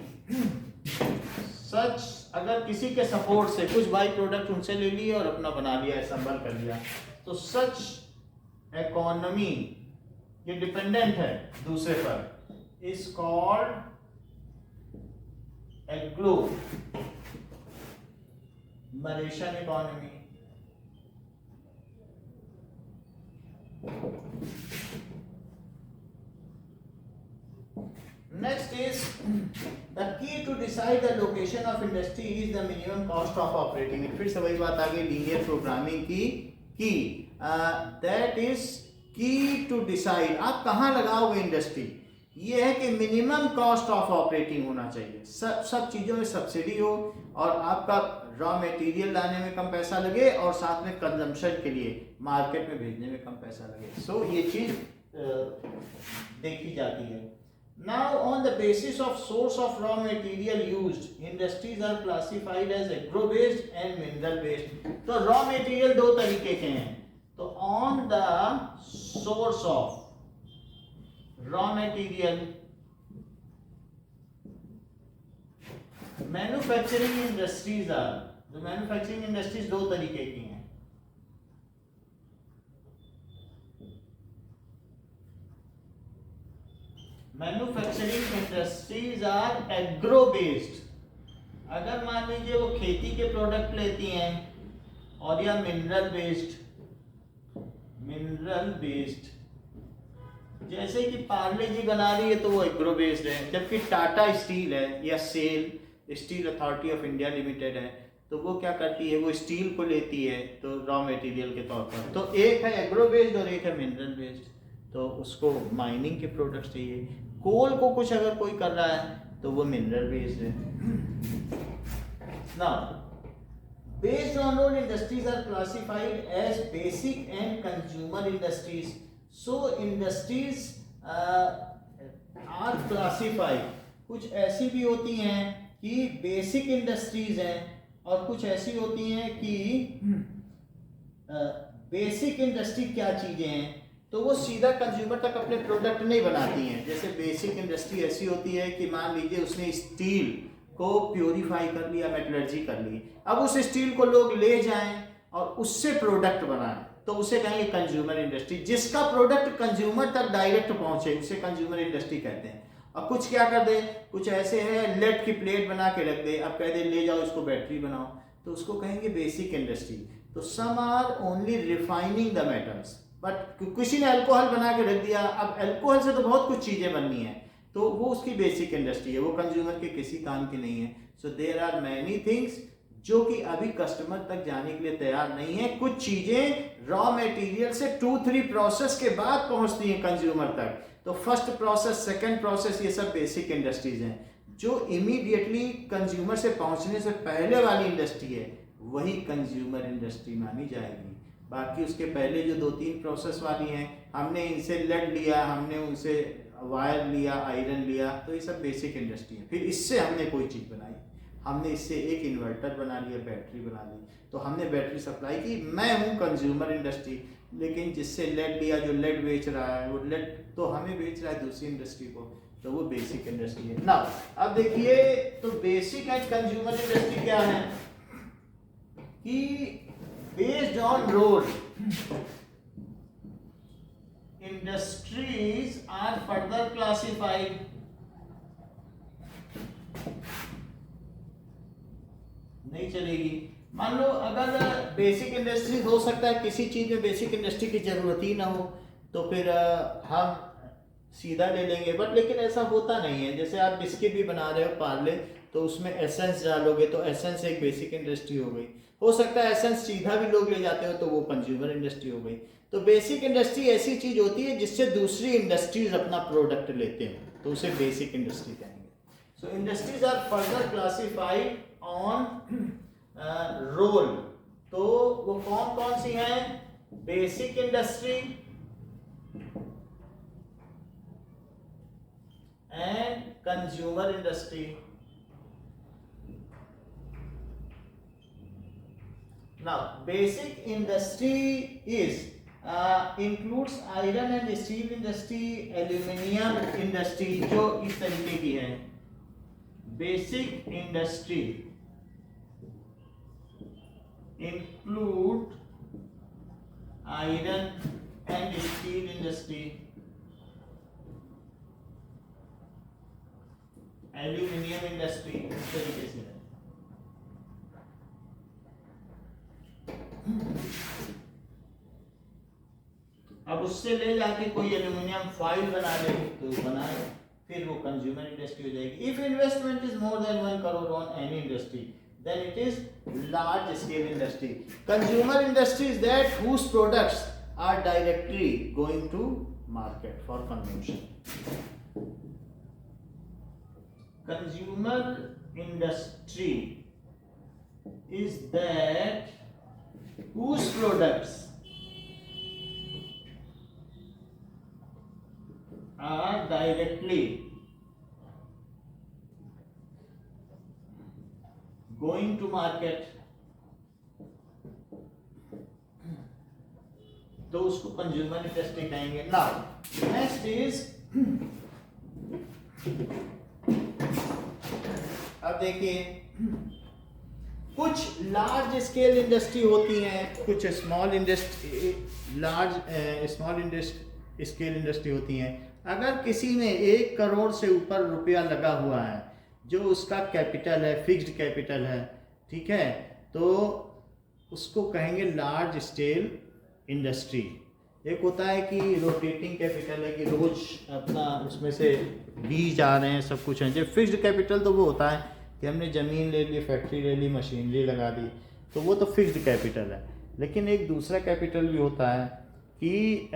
S1: सच अगर किसी के सपोर्ट से कुछ बाई प्रोडक्ट उनसे ले लिए और अपना बना लिया, असेंबल कर लिया, तो सच इकोनॉमी ये डिपेंडेंट है दूसरे पर, is called agglomeration economy. The key to decide the location of industry is the minimum cost of operating it. फिर से वही बात आ गई लीनियर प्रोग्रामिंग की दैट इज की टू डिसाइड आप कहाँ लगाओगे इंडस्ट्री। ये है कि मिनिमम कॉस्ट ऑफ ऑपरेटिंग होना चाहिए, सब चीज़ों में सब्सिडी हो और आपका रॉ मटेरियल लाने में कम पैसा लगे और साथ में कंजम्पशन के लिए मार्केट में भेजने में कम पैसा लगे। सो ये चीज़ देखी जाती है। Now on the basis of source of raw material used, industries are classified as agro based and mineral based। तो raw material दो तरीके के हैं। तो on the source of raw material, manufacturing industries are, जो manufacturing industries दो तरीके की हैं। Manufacturing industries are agro based. अगर मान लीजिए वो खेती के प्रोडक्ट लेती हैं और या मिनरल बेस्ड जैसे कि पार्ले जी बना रही है तो वो एग्रो बेस्ड है, जबकि टाटा स्टील है या SAIL steel authority of India limited है तो वो क्या करती है, वो स्टील को लेती है तो रॉ मटेरियल के तौर पर। तो एक है एग्रो बेस्ड और एक है मिनरल बेस्ड, तो उसको माइनिंग के प्रोडक्ट्स चाहिए। कोल को कुछ अगर कोई कर रहा है तो वो मिनरल बेस्ड है। Now based on role industries are classified as basic and consumer industries. So industries are classified, कुछ ऐसी भी होती हैं कि बेसिक इंडस्ट्रीज हैं और कुछ ऐसी होती हैं कि बेसिक इंडस्ट्री क्या चीजें हैं तो वो सीधा कंज्यूमर तक अपने प्रोडक्ट नहीं बनाती हैं। जैसे बेसिक इंडस्ट्री ऐसी होती है कि मान लीजिए उसने स्टील को प्योरीफाई कर लिया, मेटलर्जी कर ली, अब उस स्टील को लोग ले जाएं और उससे प्रोडक्ट बनाएं तो उसे कहेंगे कंज्यूमर इंडस्ट्री। जिसका प्रोडक्ट कंज्यूमर तक डायरेक्ट पहुंचे उसे कंज्यूमर इंडस्ट्री कहते हैं। और कुछ क्या कर दे, कुछ ऐसे हैं लेड की प्लेट बना के रख दे, अब कह दे ले जाओ इसको बैटरी बनाओ तो उसको कहेंगे बेसिक इंडस्ट्री। तो some are only refining the metals, but किसी ने अल्कोहल बना के रख दिया, अब अल्कोहल से तो बहुत कुछ चीजें बननी है तो वो उसकी बेसिक इंडस्ट्री है, वो कंज्यूमर के किसी काम की नहीं है। So there are many things जो कि अभी कस्टमर तक जाने के लिए तैयार नहीं है। कुछ चीजें रॉ मटेरियल से 2-3 प्रोसेस के बाद पहुंचती हैं कंज्यूमर तक, तो फर्स्ट प्रोसेस, सेकंड प्रोसेस, ये सब बेसिक इंडस्ट्रीज हैं। जो इमीडिएटली कंज्यूमर से पहुंचने से पहले वाली इंडस्ट्री है वही कंज्यूमर इंडस्ट्री मानी जाएगी। बाकी उसके पहले जो 2-3 प्रोसेस वाली हैं, हमने इनसे लेड लिया, हमने उनसे वायर लिया, आयरन लिया, तो ये सब बेसिक इंडस्ट्री है। फिर इससे हमने कोई चीज़ बनाई, हमने इससे एक इन्वर्टर बना लिया, बैटरी बना ली, तो हमने बैटरी सप्लाई की, मैं हूँ कंज्यूमर इंडस्ट्री। लेकिन जिससे लेड लिया, जो लेड बेच रहा है वो लेड तो हमें बेच रहा है दूसरी इंडस्ट्री को, तो वो बेसिक इंडस्ट्री है ना। अब देखिए तो बेसिक एंड कंज्यूमर इंडस्ट्री क्या है कि based on role industries are further classified नहीं चलेगी। मान लो अगर बेसिक इंडस्ट्री हो सकता है किसी चीज में बेसिक इंडस्ट्री की जरूरत ही ना हो तो फिर हम सीधा ले लेंगे, बट लेकिन ऐसा होता नहीं है। जैसे आप बिस्किट भी बना रहे हो पार्ले तो उसमें एसेंस डालोगे तो एसेंस एक बेसिक इंडस्ट्री हो गई। हो सकता है एसेंस सीधा भी लोग ले जाते हो तो वो कंज्यूमर इंडस्ट्री हो गई। तो बेसिक इंडस्ट्री ऐसी चीज होती है जिससे दूसरी इंडस्ट्रीज अपना प्रोडक्ट लेते हैं तो उसे बेसिक इंडस्ट्री कहेंगे। So industries are further classified on role. तो वो कौन कौन सी हैं? Basic industry and consumer industry. Now, basic industry is includes iron and steel industry, aluminium industry, जो इस तरीके की है। Basic industry include iron and steel industry, aluminium industry, इस तरीके से है। अब उससे ले जाके कोई एल्यूमिनियम फॉइल बना ले तो बनाए, फिर वो कंज्यूमर इंडस्ट्री हो जाएगी. If investment is more than 1 crore on any industry, then it is large scale industry. Consumer industry is that whose products are directly going to market for consumption. Consumer industry is that whose products are directly going to market, तो उसको कंज्यूमर इंडस्ट्री कहेंगे. नाउ नेक्स्ट इज, अब देखिए कुछ लार्ज स्केल इंडस्ट्री होती हैं, कुछ small industry, small scale industry होती हैं. अगर किसी में 1 करोड़ से ऊपर रुपया लगा हुआ है, जो उसका कैपिटल है, फिक्स्ड कैपिटल है, ठीक है, तो उसको कहेंगे लार्ज स्केल इंडस्ट्री. एक होता है कि रोटेटिंग कैपिटल है, कि रोज अपना उसमें से बीज आ रहे हैं, सब कुछ है. जब फिक्स्ड कैपिटल तो वो होता है कि हमने ज़मीन ले ली, फैक्ट्री ले ली, मशीनरी लगा दी, तो वो तो फिक्स्ड कैपिटल है. लेकिन एक दूसरा कैपिटल भी होता है कि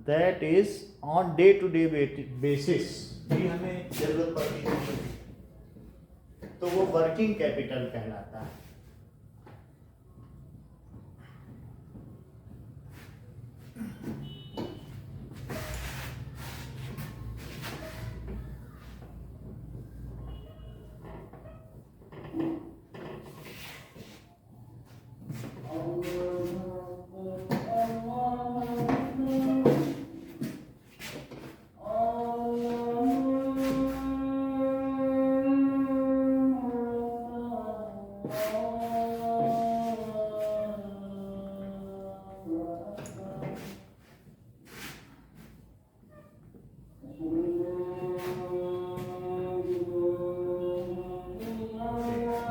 S1: that is on day to day basis, भी हमें जरूरत पड़ती है, तो वो वर्किंग कैपिटल कहलाता है.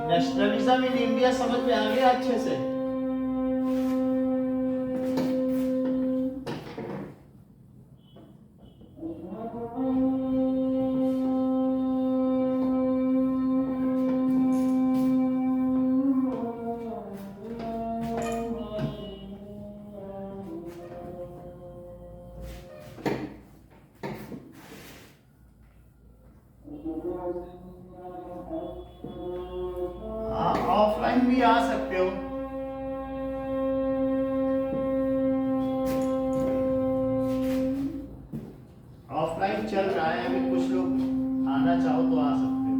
S1: नेशनलिज्म इन इंडिया समझ में आ गया अच्छे से? ऑफलाइन भी आ सकते हो. ऑफलाइन चल रहा है अभी, कुछ लोग आना चाहो तो आ सकते हो.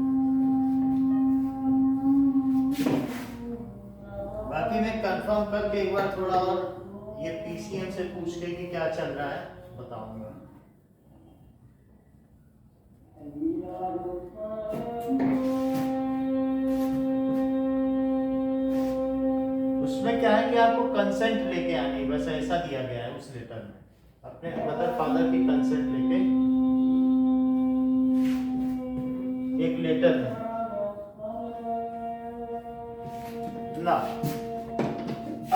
S1: बाकी मैं कंफर्म करके एक बार थोड़ा और ये पीसीएम से पूछ के कि क्या चल रहा है बताऊंगा. उसमें क्या है कि आपको कंसेंट लेके आनी, बस ऐसा दिया गया है उस लेटर में. अपने मदर फादर की कंसेंट लेके एक लेटर में ना.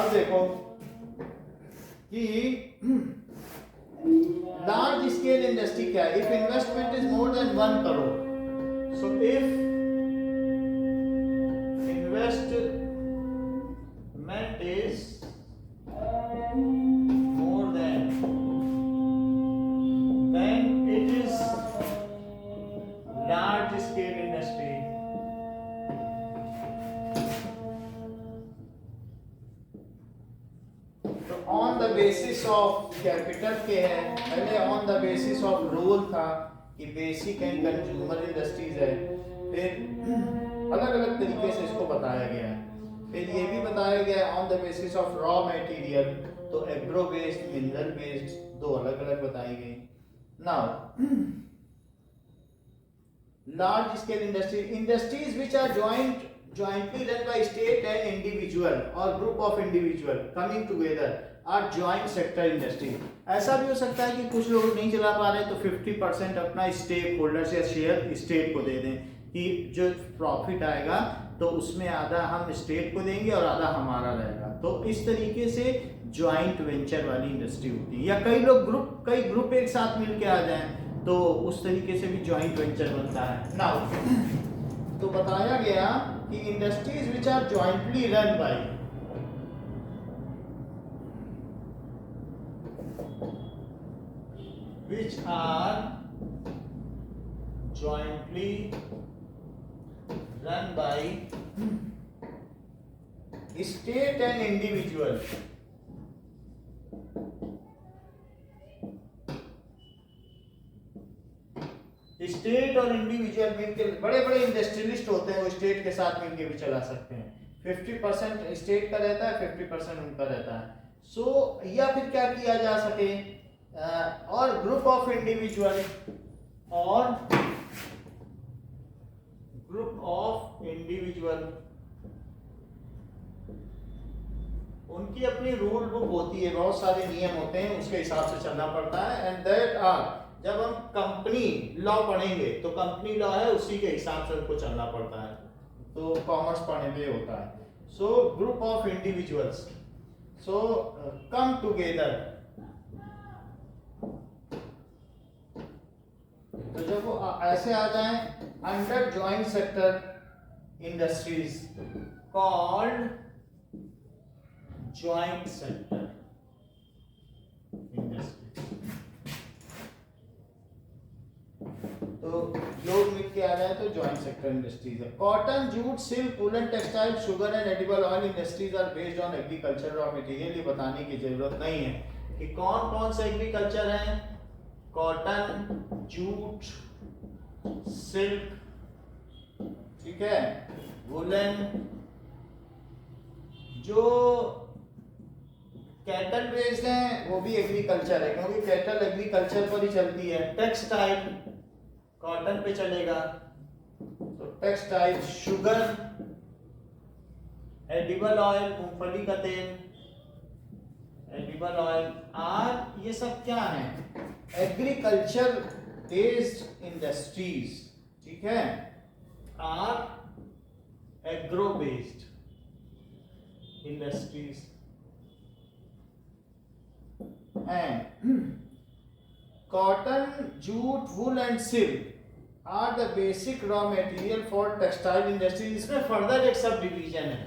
S1: अब देखो कि लार्ज स्केल इंडस्ट्री क्या है. If investment is more than 1 crore, so if investment is more than, then it is large scale industry. तो on the basis of capital के है, पहले on the basis of role था कि बेसिक एंड कंज्यूमर इंडस्ट्रीज है, फिर अलग अलग तरीके से इसको बताया गया है. फिर ये भी बताया गया on the basis of raw material, तो एग्रो बेस्ड, मिनरल बेस्ड, दो अलग अलग बताई गई. Now large scale industries which are jointly run by state and individual or group of individual coming together are joint sector industry. ऐसा भी हो सकता है कि कुछ लोग नहीं चला पा रहे तो 50% अपना स्टेक होल्डर्स या शेयर स्टेट को दे दें, कि जो प्रॉफिट आएगा तो उसमें आधा हम स्टेट को देंगे और आधा हमारा रहेगा. तो इस तरीके से ज्वाइंट वेंचर वाली इंडस्ट्री होती है. या कई ग्रुप एक साथ मिलके आ जाएं, तो उस तरीके से भी जॉइंट वेंचर बनता है। नाउ तो बताया गया कि industries which are jointly run by which are jointly run by state and individual state और इंडिविजुअल मिलकर बड़े बड़े इंडस्ट्रियलिस्ट होते हैं, वो स्टेट के साथ मिलकर भी चला सकते हैं। 50% स्टेट का रहता है, 50% उनका रहता है। या फिर क्या किया जा सके, और ग्रुप ऑफ इंडिविजुअल उनकी अपनी रूल बुक होती है, बहुत सारे नियम होते हैं, उसके हिसाब से चलना पड़ता है। एंड दैट आर, जब हम कंपनी लॉ पढ़ेंगे तो कंपनी लॉ है, उसी के हिसाब से उनको चलना पड़ता है, तो कॉमर्स पढ़ने में होता है। So group of individuals come together, तो जब वो ऐसे आ जाए under joint sector industries called joint sector industries, तो लोग मिल के आ जाए तो जॉइंट सेक्टर इंडस्ट्रीज है। Cotton, jute, silk, woollen, textile, sugar and edible oil industries are based on agriculture raw material. ये बताने की जरूरत नहीं है कि कौन कौन से एग्रीकल्चर है। कॉटन, जूट, सिल्क, ठीक है, वुलन, जो कैटल बेस्ड हैं वो भी एग्रीकल्चर है, क्योंकि कैटल एग्रीकल्चर पर ही चलती है। टेक्सटाइल कॉटन पे चलेगा, तो टेक्सटाइल, शुगर, एडिबल ऑयल, मूंगफली का तेल, एडिबल ऑयल आर, ये सब क्या है, एग्रीकल्चर बेस्ड इंडस्ट्रीज, ठीक है, are agro based industries and cotton, jute, wool and silk are the basic raw material for textile industry। इसमें फर्दर एक सब डिवीजन है।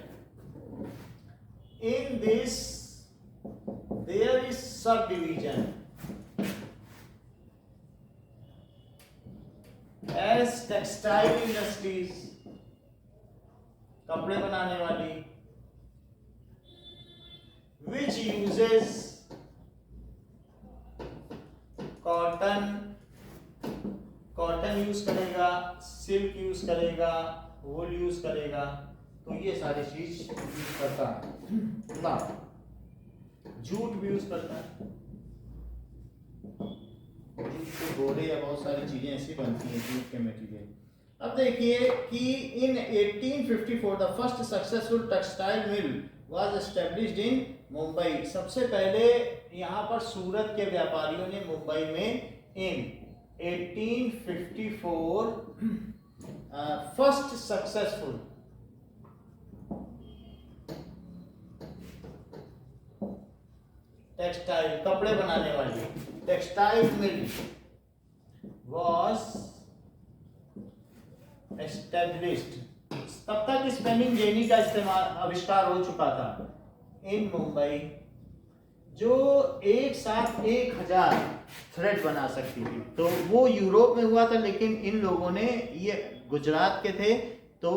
S1: In this there is subdivision as textile industries, कपड़े बनाने वाली, which uses कॉटन यूज करेगा, सिल्क यूज करेगा, वूल यूज करेगा, तो ये सारी चीज यूज करता है ना। जूट भी यूज करता है, जूट के बोरे या बहुत सारी चीजें ऐसी बनती हैं जूट के मटेरियल। अब देखिए कि इन 1854 the first successful textile mill was established in Mumbai. सबसे पहले यहाँ पर सूरत के व्यापारियों ने मुंबई में इन 1854 फर्स्ट सक्सेसफुल टेक्सटाइल, कपड़े बनाने वाली टेक्सटाइल मिल वाज एस्टैब्लिश्ड। तब तक स्पिनिंग जेनी का आविष्कार हो चुका था इन मुंबई, जो एक साथ 1000 थ्रेड बना सकती थी। तो वो यूरोप में हुआ था, लेकिन इन लोगों ने, ये गुजरात के थे, तो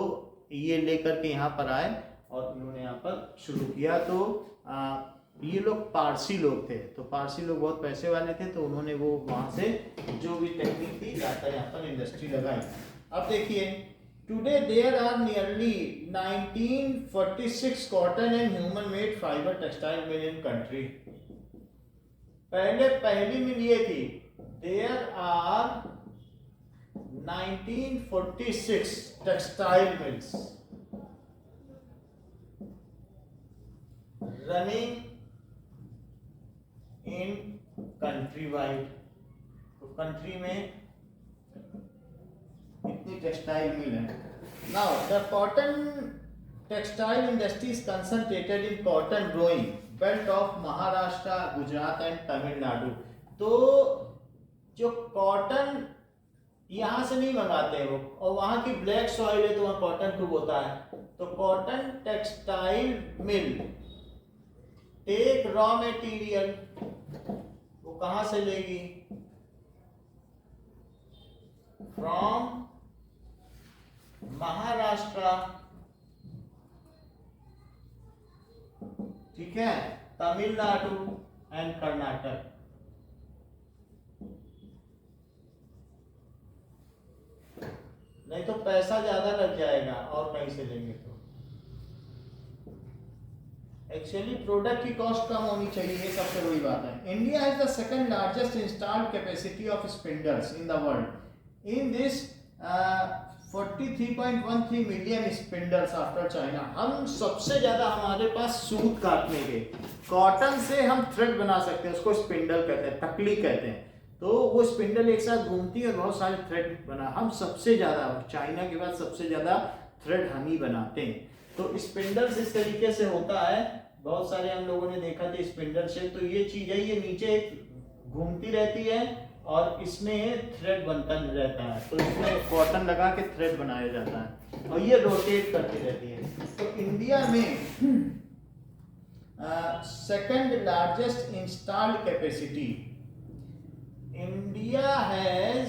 S1: ये लेकर के यहाँ पर आए और इन्होंने यहाँ पर शुरू किया। तो ये लोग पारसी लोग थे, तो पारसी लोग बहुत पैसे वाले थे, तो उन्होंने वो वहाँ से जो भी टेक्निक थी जाकर यहाँ पर इंडस्ट्री लगाई। अब देखिए, today there are nearly 1946 cotton and human made fibre textile mill in country. पहली मिल ये थी, there are 1946 textile mills running in country wide. तो कंट्री में इतनी टेक्सटाइल मिल है। Now the cotton textile industry is concentrated in cotton growing belt of Maharashtra, Gujarat and Tamil Nadu. तो जो कॉटन यहाँ से नहीं मंगाते हैं वो, और वहाँ की ब्लैक सॉइल है तो वहाँ कॉटन खूब होता है। तो cotton textile mill take raw material, वो कहाँ से लेगी? फ्रॉम महाराष्ट्र, ठीक है, तमिलनाडु एंड कर्नाटक। नहीं तो पैसा ज्यादा लग जाएगा और कहीं से लेंगे तो। एक्चुअली प्रोडक्ट की कॉस्ट कम होनी चाहिए, ये सबसे बड़ी बात है। India has the second largest installed capacity of spindles in the world. In this 43.13 million spindles after China. हम सबसे ज्यादा हमारे पास सूत काटने के, कॉटन से हम थ्रेड बना सकते हैं, उसको स्पिंडल कहते हैं, तकली कहते हैं। तो वो स्पिंडल एक साथ घूमती है और बहुत सारे थ्रेड बना, हम सबसे ज्यादा चाइना के बाद सबसे ज्यादा थ्रेड हम ही बनाते हैं। तो स्पिंडल्स इस तरीके से होता है, बहुत सारे हम लोगों ने देखा था स्पिंडल से। तो ये चीज है, ये नीचे घूमती रहती है और इसमें थ्रेड बनता रहता है, तो इसमें कॉटन लगा के थ्रेड बनाया जाता है और ये रोटेट करती रहती है। तो इंडिया में second largest installed capacity, India has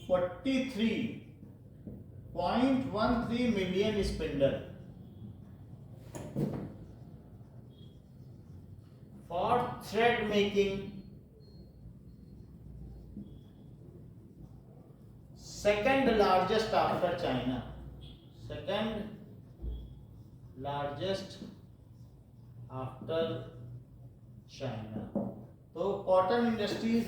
S1: 43.13 million spindle for thread making. Second largest after China, second largest after China. तो कॉटन इंडस्ट्रीज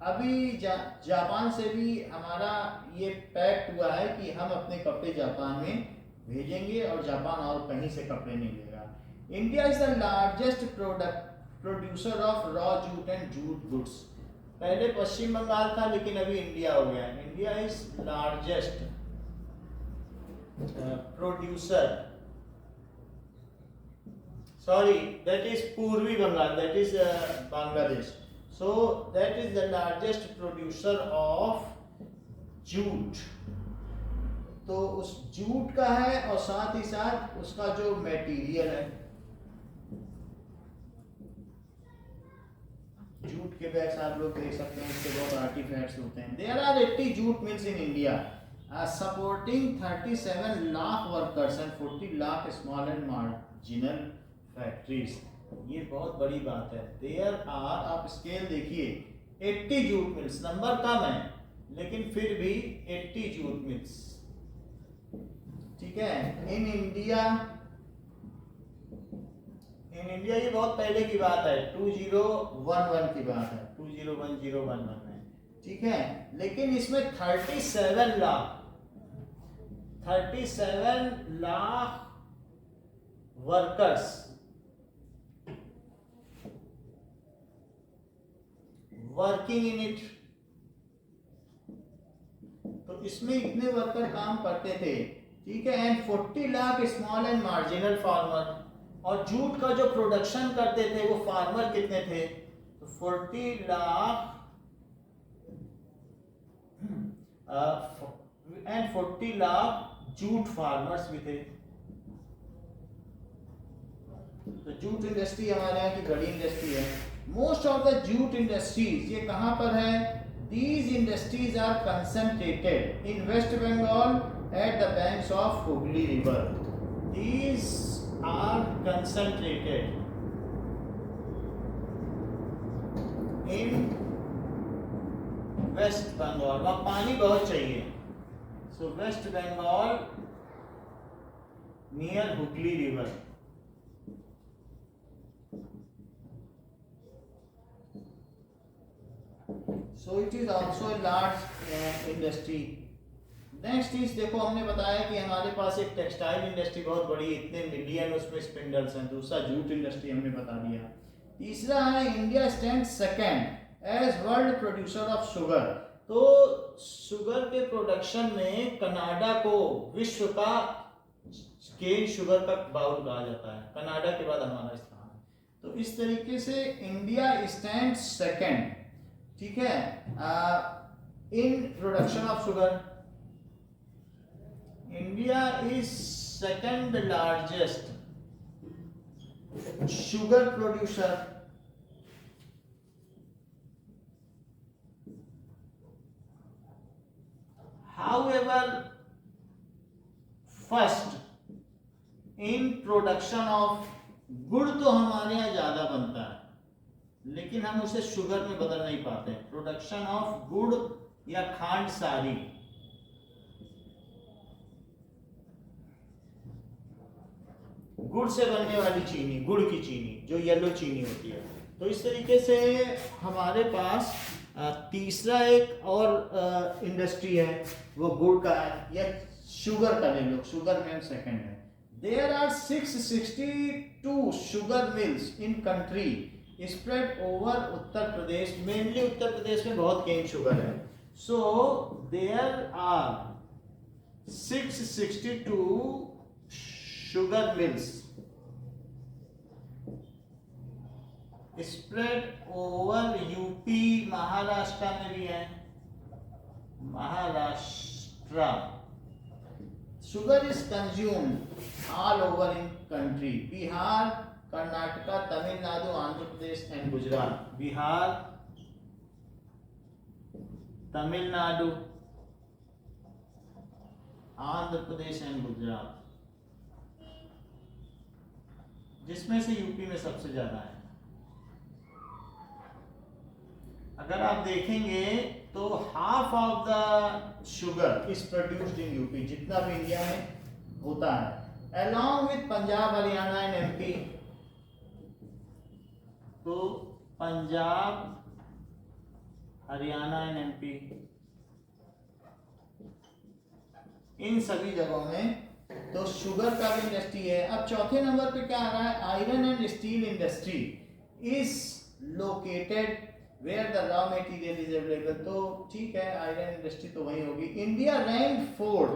S1: अभी जापान से भी हमारा ये पैक्ट हुआ है कि हम अपने कपड़े जापान में भेजेंगे और जापान और कहीं से कपड़े नहीं लेगा। India is the largest producer of raw jute and jute goods. पहले पश्चिम बंगाल था लेकिन अभी इंडिया हो गया। India is largest producer, sorry, that is Purvi Bengal, that is Bangladesh. So that is the largest producer of jute। तो उस जूट का है और साथ ही साथ उसका जो मटेरियल है, जूट के बैग्स आप लोग देख सकते हैं, इसके बहुत आर्टिफैक्ट्स होते हैं। There are 80 jute mills in India, supporting 37 lakh workers and 40 lakh small and marginal factories. ये बहुत बड़ी बात है। देयर आर, आप स्केल देखिए, 80 जूट मिल्स, नंबर कम है लेकिन फिर भी 80 जूट मिल्स, ठीक है। इन इंडिया ये बहुत पहले की बात है, 2011 की बात है, 201011 में, ठीक है। लेकिन इसमें 37 lakh workers working in it. तो इसमें इतने वर्कर काम करते थे, ठीक है। And 40 lakh small and marginal farmer. और जूट का जो प्रोडक्शन करते थे वो फार्मर कितने थे? तो 40 lakh and 40 lakh jute farmers भी थे। तो जूट इंडस्ट्री हमारे यहाँ की बड़ी इंडस्ट्री है। Most of the jute industries, ये कहाँ पर है? These industries are concentrated in West Bengal at the banks of Hooghly river. These are concentrated in West Bengal, वहाँ पानी बहुत चाहिए। So West Bengal near Hooghly river. So it is also a large industry. Next is, देखो हमने बताया कि हमारे पास एक टेक्सटाइल इंडस्ट्री बहुत बड़ी, इतने मिलियन उसमें स्पिंडल्स हैं। दूसरा जूट इंडस्ट्री हमने बता दिया। तीसरा है India stand second as world producer of sugar. तो शुगर के प्रोडक्शन में कनाडा को विश्व का केन शुगर का बाउल कहा जाता है, कनाडा के बाद हमारा स्थान है। तो इस तरीके से इंडिया स्टैंड सेकंड ठीक है। In production of sugar India is second largest sugar producer. However, first in production of गुड़ तो हमारे यहाँ ज्यादा बनता है, लेकिन हम उसे शुगर में बदल नहीं पाते। प्रोडक्शन ऑफ गुड़ या खांड सारी, गुड़ से बनने वाली चीनी, गुड़ की चीनी जो येलो चीनी होती है। तो इस तरीके से हमारे पास तीसरा एक और इंडस्ट्री है, वो गुड़ का है या शुगर का ले लो, शुगर में सेकंड है। There are 662 sugar mills in country spread over Uttar Pradesh. Mainly Uttar Pradesh में बहुत केन शुगर है। So there are 662 sugar mills spread over UP, Maharashtra में भी है, Maharashtra. Sugar is consumed all over in country. Bihar, Karnataka, Tamil Nadu, Andhra Pradesh and Gujarat. Bihar, Tamil Nadu, Andhra Pradesh and Gujarat, जिसमें से यूपी में सबसे ज्यादा है। अगर आप देखेंगे तो half of the sugar is produced in UP, जितना भी इंडिया में होता है, along with Punjab, Haryana and MP. तो पंजाब, हरियाणा एंड एमपी, इन सभी जगहों में तो शुगर का भी इंडस्ट्री है। अब चौथे नंबर पे क्या आ रहा है? Iron and steel industry is located where the raw material is available. तो ठीक है, आयरन इंडस्ट्री तो वही होगी। India rank fourth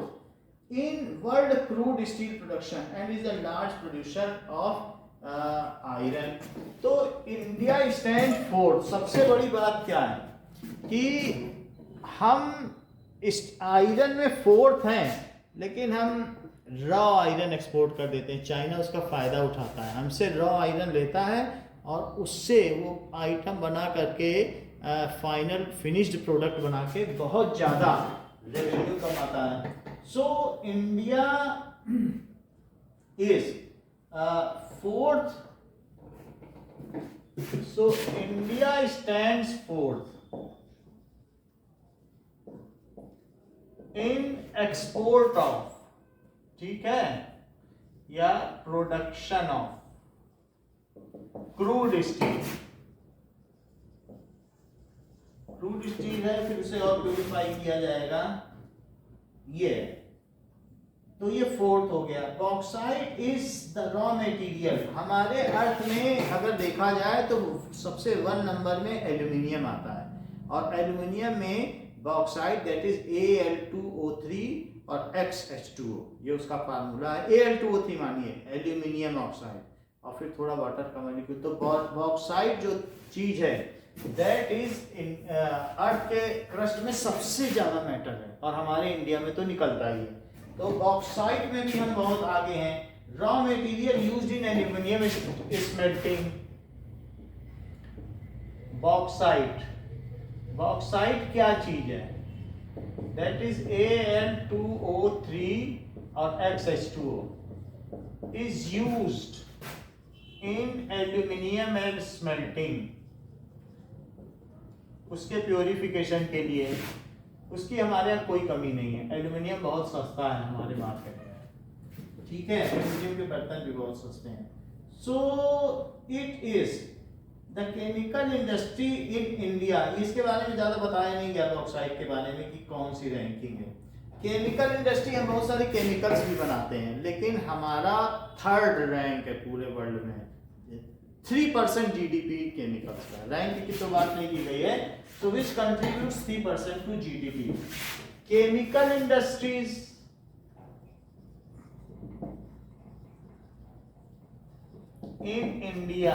S1: in world crude steel production and is a large producer of iron. तो इंडिया स्टैंड फोर्थ। सबसे बड़ी बात क्या है कि हम इस आयरन में फोर्थ हैं, लेकिन हम रॉ आयरन एक्सपोर्ट कर देते हैं। चाइना उसका फायदा उठाता है, हमसे रॉ आयरन लेता है और उससे वो आइटम बना करके फाइनल फिनिश्ड प्रोडक्ट बना के बहुत ज़्यादा रेवेन्यू कमाता है। So India is fourth. So India stands fourth in export of, ठीक है, या production of crude steel. Crude steel है, फिर उसे और प्यूरिफाई किया जाएगा, ये। तो ये फोर्थ हो गया। Bauxite is the raw material. हमारे अर्थ में अगर देखा जाए तो सबसे 1 नंबर में एल्यूमिनियम आता है, और एल्यूमिनियम में बॉक्साइट दैट इज Al2O3 और XH2O, ये उसका फार्मूला है। Al2O3 मानिए, एल्यूमिनियम ऑक्साइड, और फिर थोड़ा वाटर का मॉलिक्यूल। तो बॉक्साइट जो चीज है दैट इज इन अर्थ के क्रस्ट में सबसे ज्यादा मैटर है, और हमारे इंडिया में तो निकलता ही है। तो बॉक्साइट में भी हम बहुत आगे हैं। Raw material used in aluminium smelting. Bauxite, bauxite क्या चीज है? दैट इज Al2O3 और XH2O is used in aluminium and smelting. उसके प्योरिफिकेशन के लिए उसकी हमारे यहाँ कोई कमी नहीं है। एल्यूमिनियम बहुत सस्ता है हमारे मार्केट में, ठीक है, एल्यूमिनियम के बर्तन भी बहुत सस्ते हैं। So it is the chemical industry in India. इसके बारे में ज्यादा बताया नहीं गया बॉक्साइट के बारे में कि कौन सी रैंकिंग है। केमिकल इंडस्ट्री, हम बहुत सारे केमिकल्स भी बनाते हैं, लेकिन हमारा 3rd रैंक है पूरे वर्ल्ड में। 3% जीडीपी केमिकल्स का। रैंक की तो बात नहीं की गई है। तो which contributes 3% to GDP? Chemical industries in India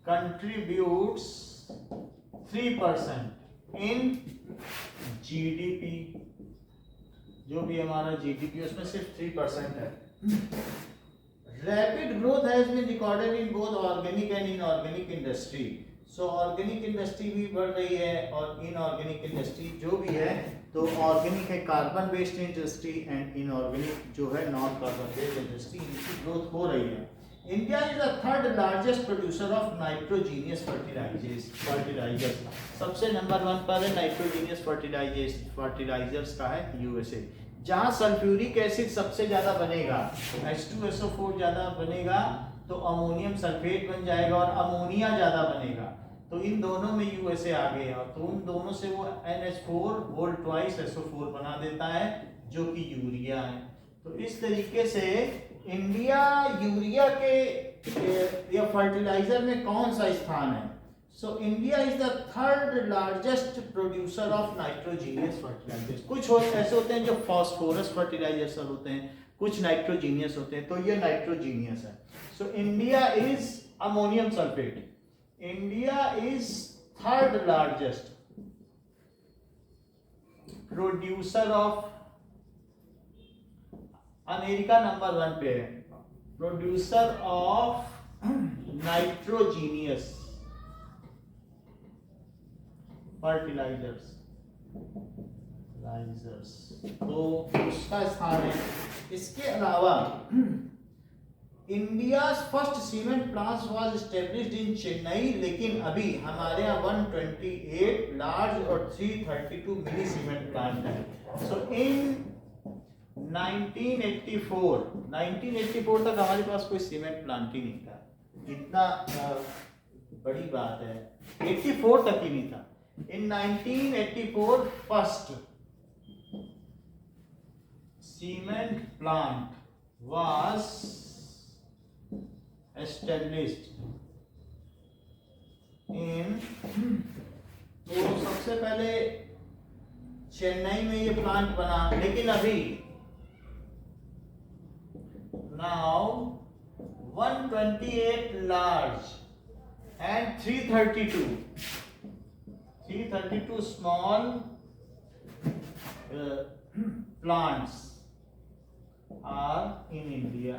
S1: contributes 3% in GDP, जो भी हमारा जीडीपी उसमें सिर्फ 3% है। Rapid growth has been recorded in both organic and inorganic industry. So organic industry भी बढ़ रही है और इनऑर्गेनिक इंडस्ट्री जो भी है, तो ऑर्गेनिक है carbon based industry and inorganic जो है नॉन कार्बन बेस्ड इंडस्ट्री, इनकी ग्रोथ हो रही है। India is the third largest producer of nitrogenous fertilisers. सबसे नंबर 1 पर है नाइट्रोजीनियस फर्टिलाइजर्स का है यूएसए। जहाँ सल्फ्यूरिक एसिड सबसे ज़्यादा बनेगा, H2SO4 ज़्यादा बनेगा तो अमोनियम सल्फेट बन जाएगा और अमोनिया ज़्यादा बनेगा, तो इन दोनों में यूएसए आगे है, तो उन दोनों से वो NH4 होल ट्वाइस SO4 बना देता है जो कि यूरिया है। तो इस तरीके से इंडिया यूरिया के या फर्टिलाइजर में कौन सा स्थान है? So India is the third largest producer of nitrogenous fertilisers. कुछ ऐसे होते हैं जो फॉस्फोरस फर्टिलाइजर्स होते हैं, कुछ नाइट्रोजीनियस होते हैं, तो ये नाइट्रोजीनियस है। So India is ammonium sulphate, India is third largest producer of, America number 1 पे है, प्रोड्यूसर ऑफ नाइट्रोजीनियस फर्टिलाइजर्स, तो उसका स्थान है। इसके अलावा India first cement plant was established in Chennai, लेकिन अभी हमारे यहाँ 128 लार्ज और 332 मिनी सीमेंट प्लांट है। सो इन 1984 तक हमारे पास कोई सीमेंट प्लांट ही नहीं था, इतना बड़ी बात है, 84 तक ही नहीं था। इन 1984 first cement plant was established in, तो सबसे पहले चेन्नई में ये प्लांट बना, लेकिन अभी now 128 large and 332 small plants are in India।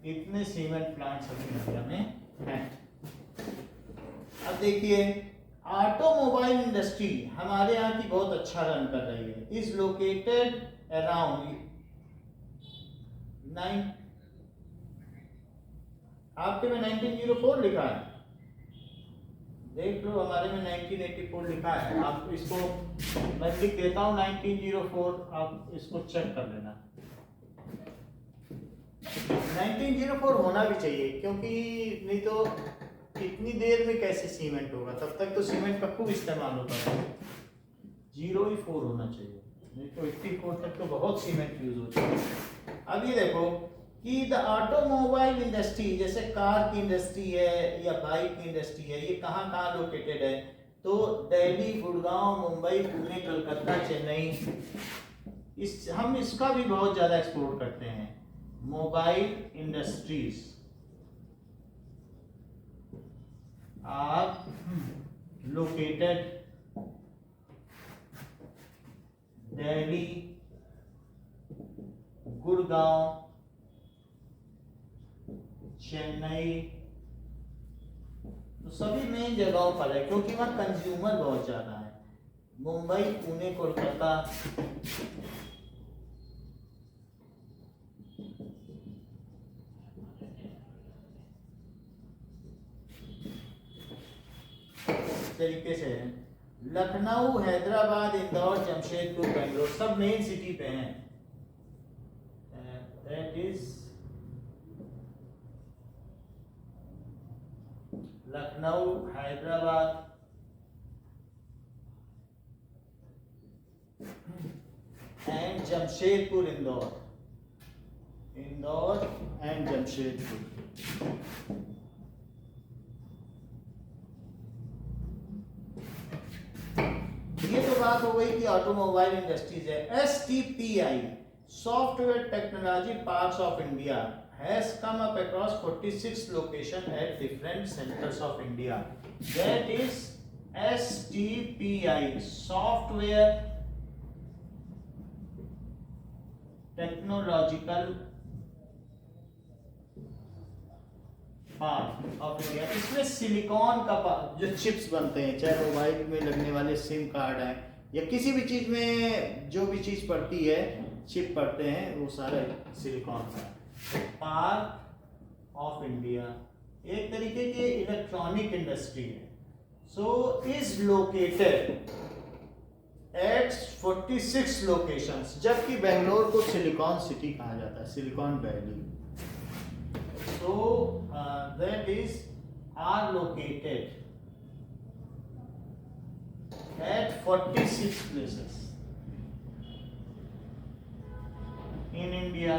S1: इतने सीमेंट प्लांट्स अभी इंडिया में हैं। अब देखिए ऑटोमोबाइल इंडस्ट्री हमारे यहाँ की बहुत अच्छा रन कर रही है। इज लोकेटेड अराउंड आपके में 1904 लिखा है, देख लो, हमारे में 1984 लिखा है। आप इसको मैं लिख देता हूँ 1904, आप इसको चेक कर लेना। 1904 होना भी चाहिए, क्योंकि नहीं तो इतनी देर में कैसे सीमेंट होगा, तब तक तो सीमेंट का खूब इस्तेमाल होता है। 04 होना चाहिए, नहीं तो 84 तक तो बहुत सीमेंट यूज होता है। अब ये देखो कि द ऑटोमोबाइल इंडस्ट्री, जैसे कार की इंडस्ट्री है या बाइक की इंडस्ट्री है, ये कहाँ कहाँ लोकेटेड है? तो दिल्ली, गुड़गांव, मुंबई, पुणे, कलकत्ता, चेन्नई। हम इसका भी बहुत ज़्यादा एक्सपोर्ट करते हैं। Mobile industries are located Delhi, Gurgaon, Chennai, तो सभी मेन जगहों पर है, क्योंकि वहाँ कंज्यूमर बहुत ज़्यादा है। मुंबई, पुणे, कोलकाता, इस तरीके से है। लखनऊ, हैदराबाद, इंदौर, जमशेदपुर, बेंगलोर, सब मेन सिटी पे हैं। That is Lucknow, Hyderabad, and Jamshedpur, Indore and Jamshedpur. ये तो बात हो गई कि ऑटोमोबाइल इंडस्ट्रीज है। STPI, software technology parks of India, has come up across 46 locations at different centers of India. That is STPI, Software Technological park of India. इसमें सिलिकॉन का जो चिप्स बनते हैं, चाहे मोबाइल में लगने वाले सिम कार्ड हैं या किसी भी चीज में जो भी चीज पड़ती है, चिप पड़ते हैं, वो सारा सिलिकॉन का। पार्क ऑफ इंडिया एक तरीके की इलेक्ट्रॉनिक इंडस्ट्री है। So is located at 46 locations, जबकि बेंगलोर को सिलिकॉन सिटी कहा जाता है, silicon valley. So that is are located at 46 places in India.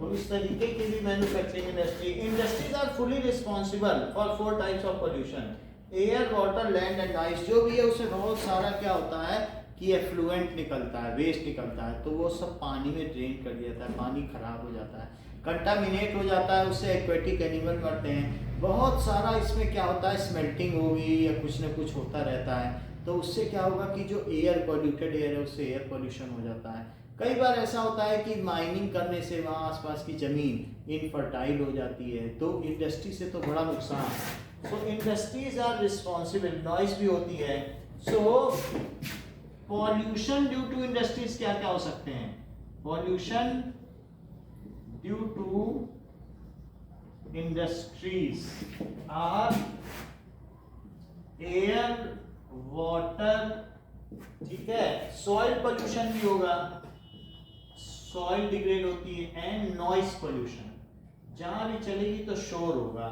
S1: तो इस तरीके की भी manufacturing industries are fully responsible for 4 types of pollution, air, water, land and noise. जो भी है उसमें बहुत सारा क्या होता है कि एफ्लुएंट निकलता है, वेस्ट निकलता है, तो वो सब पानी में ड्रेन कर दिया जाता है, पानी खराब हो जाता है, कंटामिनेट हो जाता है, उससे एक्वेटिक एनिमल मरते हैं। बहुत सारा इसमें क्या होता है, स्मेल्टिंग होगी या कुछ ना कुछ होता रहता है, तो उससे क्या होगा कि जो एयर, पॉल्यूटेड एयर है, उससे एयर पॉल्यूशन हो जाता है। कई बार ऐसा होता है कि माइनिंग करने से वहाँ आसपास की ज़मीन इनफर्टाइल हो जाती है, तो इंडस्ट्री से तो बड़ा नुकसान है। So industries are responsible, noise भी होती है। So pollution due to industries क्या क्या हो सकते हैं? Pollution due to industries are air, water, ठीक है, सॉइल पॉल्यूशन भी होगा, सॉइल डिग्रेड होती है, एंड नॉइस पॉल्यूशन, जहां भी चलेगी तो शोर होगा।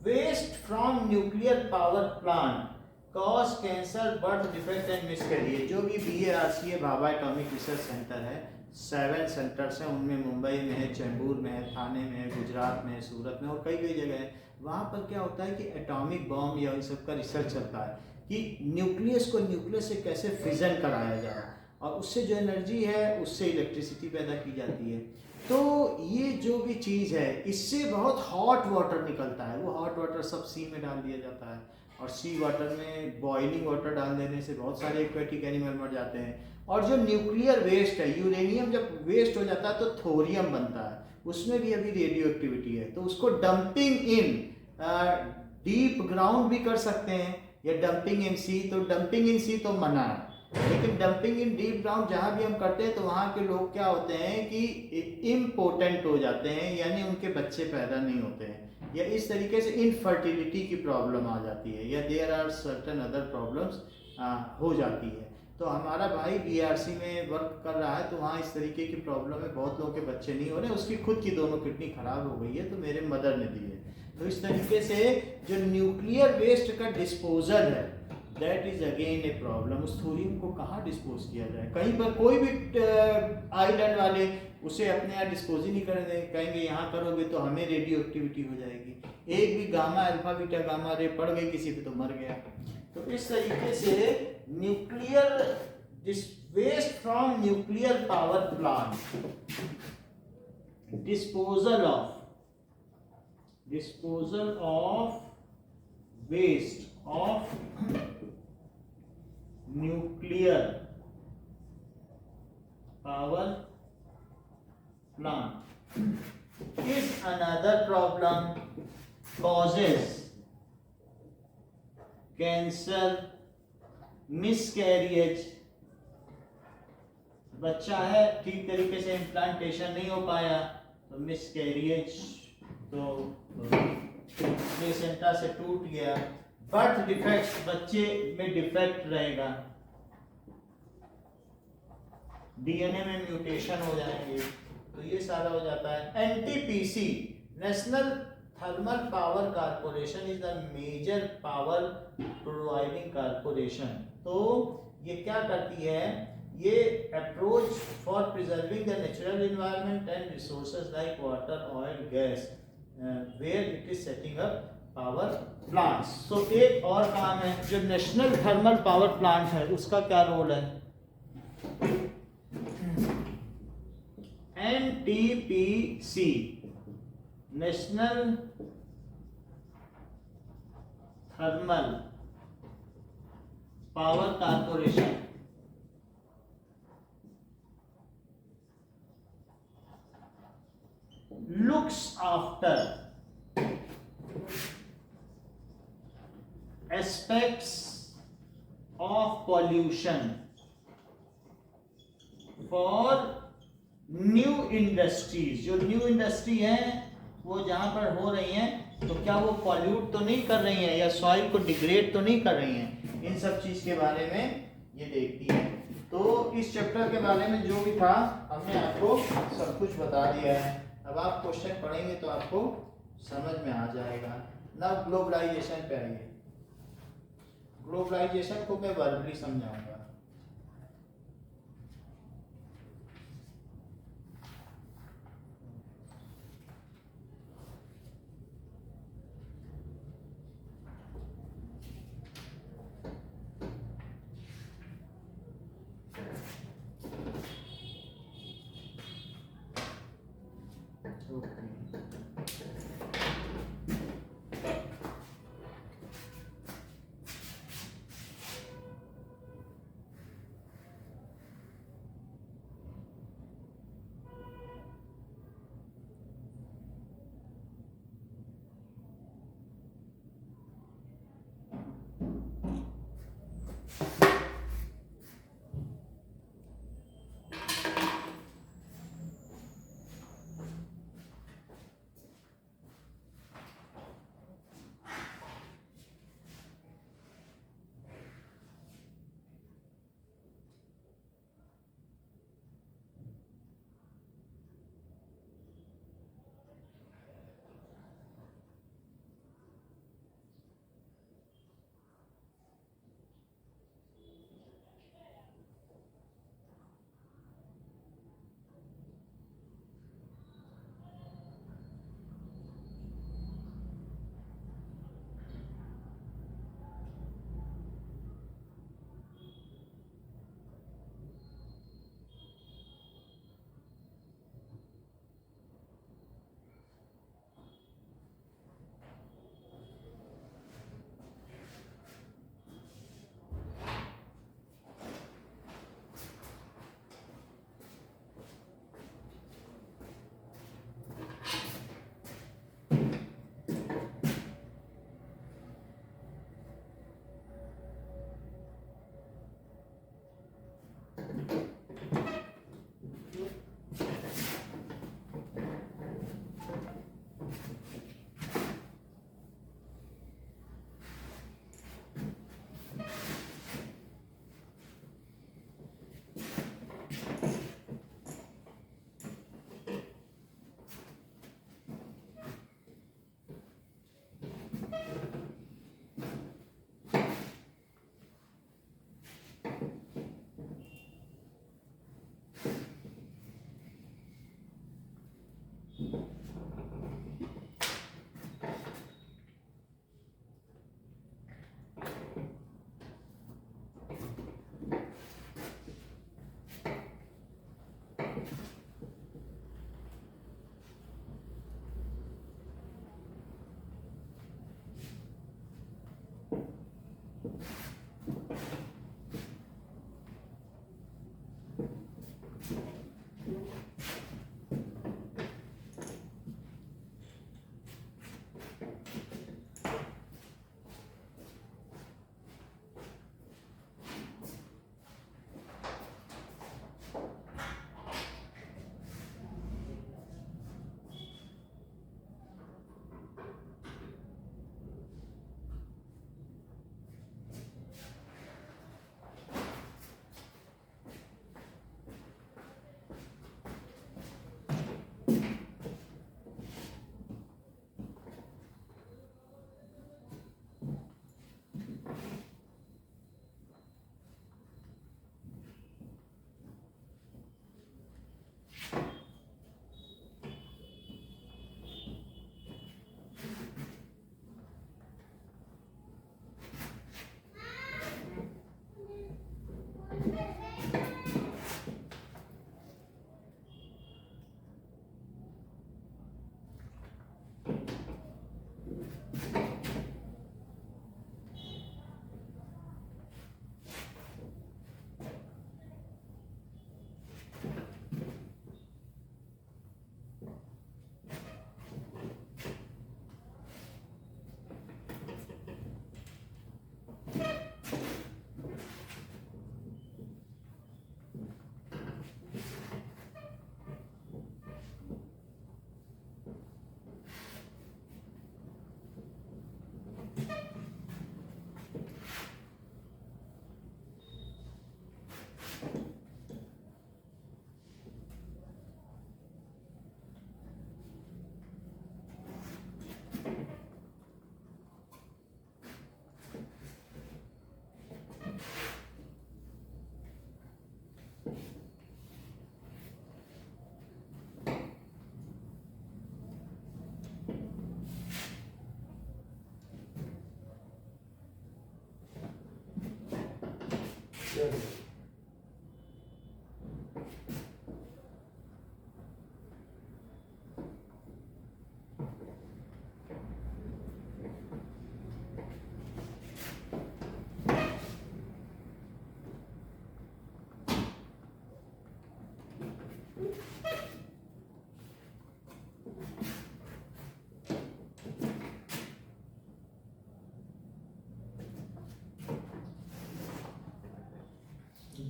S1: Waste from nuclear power plant cause cancer, birth defect and miscarriage. जो भी BARC है, भाभा एटॉमिक रिसर्च सेंटर है, 7 सेंटर्स हैं, उनमें मुंबई में है, चेंबूर में है, थाने में है, गुजरात में है, सूरत में और कई कई जगह है। वहाँ पर क्या होता है कि एटॉमिक बॉम्ब या इन सब का रिसर्च चलता है कि न्यूक्लियस को न्यूक्लियस से कैसे फिजन कराया जाए और उससे जो एनर्जी है उससे इलेक्ट्रिसिटी पैदा की जाती है। तो ये जो भी चीज़ है, इससे बहुत हॉट वाटर निकलता है, वो हॉट वाटर सब सी में डाल दिया जाता है और सी वाटर में बॉइलिंग वाटर डाल देने से बहुत सारे एक्वेटिक एनिमल मर जाते हैं। और जो न्यूक्लियर वेस्ट है, यूरेनियम जब वेस्ट हो जाता है तो थोरियम बनता है, उसमें भी अभी रेडियो एक्टिविटी है, तो उसको डंपिंग इन डीप ग्राउंड भी कर सकते हैं या डंपिंग इन सी। तो डंपिंग इन सी तो मना है, लेकिन डंपिंग इन डीप ग्राउंड जहाँ भी हम करते हैं तो वहाँ के लोग क्या होते हैं कि इम्पोर्टेंट हो जाते हैं, यानी उनके बच्चे पैदा नहीं होते हैं, या इस तरीके से इनफर्टिलिटी की प्रॉब्लम आ जाती है, या there are certain other problems हो जाती है। तो हमारा भाई BRC में वर्क कर रहा है, तो वहाँ इस तरीके की प्रॉब्लम है, बहुत लोगों के बच्चे नहीं हो रहे, उसकी खुद की दोनों किडनी खराब हो गई है, तो मेरे मदर ने दी है। तो इस तरीके से जो न्यूक्लियर वेस्ट का डिस्पोजल है, that is again a problem. उस थोरियम को कहाँ डिस्पोज किया जाए? कहीं पर कोई भी आइलैंड वाले उसे अपने यहाँ डिस्पोज ही नहीं करेंगे, कहेंगे यहाँ करोगे तो हमें रेडियो एक्टिविटी हो जाएगी। एक भी gamma, alpha, beta, gamma ray पड़ गई किसी पे तो मर गया। तो इस तरीके से nuclear waste from nuclear power plant, disposal of waste of nuclear power plant is another problem, causes cancer, miscarriage। बच्चा है, ठीक तरीके से इम्प्लांटेशन नहीं हो पाया तो मिसकैरिएज, तो प्लेसेंटा से टूट गया। बर्थ डिफेक्ट्स, बच्चे में डिफेक्ट रहेगा, DNA में म्यूटेशन हो जाएंगे, तो ये सारा हो जाता है। NTPC, national thermal power corporation is the major power providing corporation. तो ये क्या करती है? ये approach for preserving the natural environment and resources like water, oil, gas, where it is setting up power plants. तो एक और काम है, जो नेशनल थर्मल पावर प्लांट है उसका क्या रोल है? NTPC, national thermal power corporation, looks after aspects of pollution for new industries. जो न्यू इंडस्ट्री है वो जहां पर हो रही हैं तो क्या वो पॉल्यूट तो नहीं कर रही हैं या सॉइल को डिग्रेड तो नहीं कर रही हैं, इन सब चीज के बारे में ये देखती है। तो इस चैप्टर के बारे में जो भी था हमने आपको सब कुछ बता दिया है। अब आप क्वेश्चन पढ़ेंगे तो आपको समझ में आ जाएगा। ना ग्लोबलाइजेशन पे आइए। ग्लोबलाइजेशन को मैं वर्बली समझाऊंगा।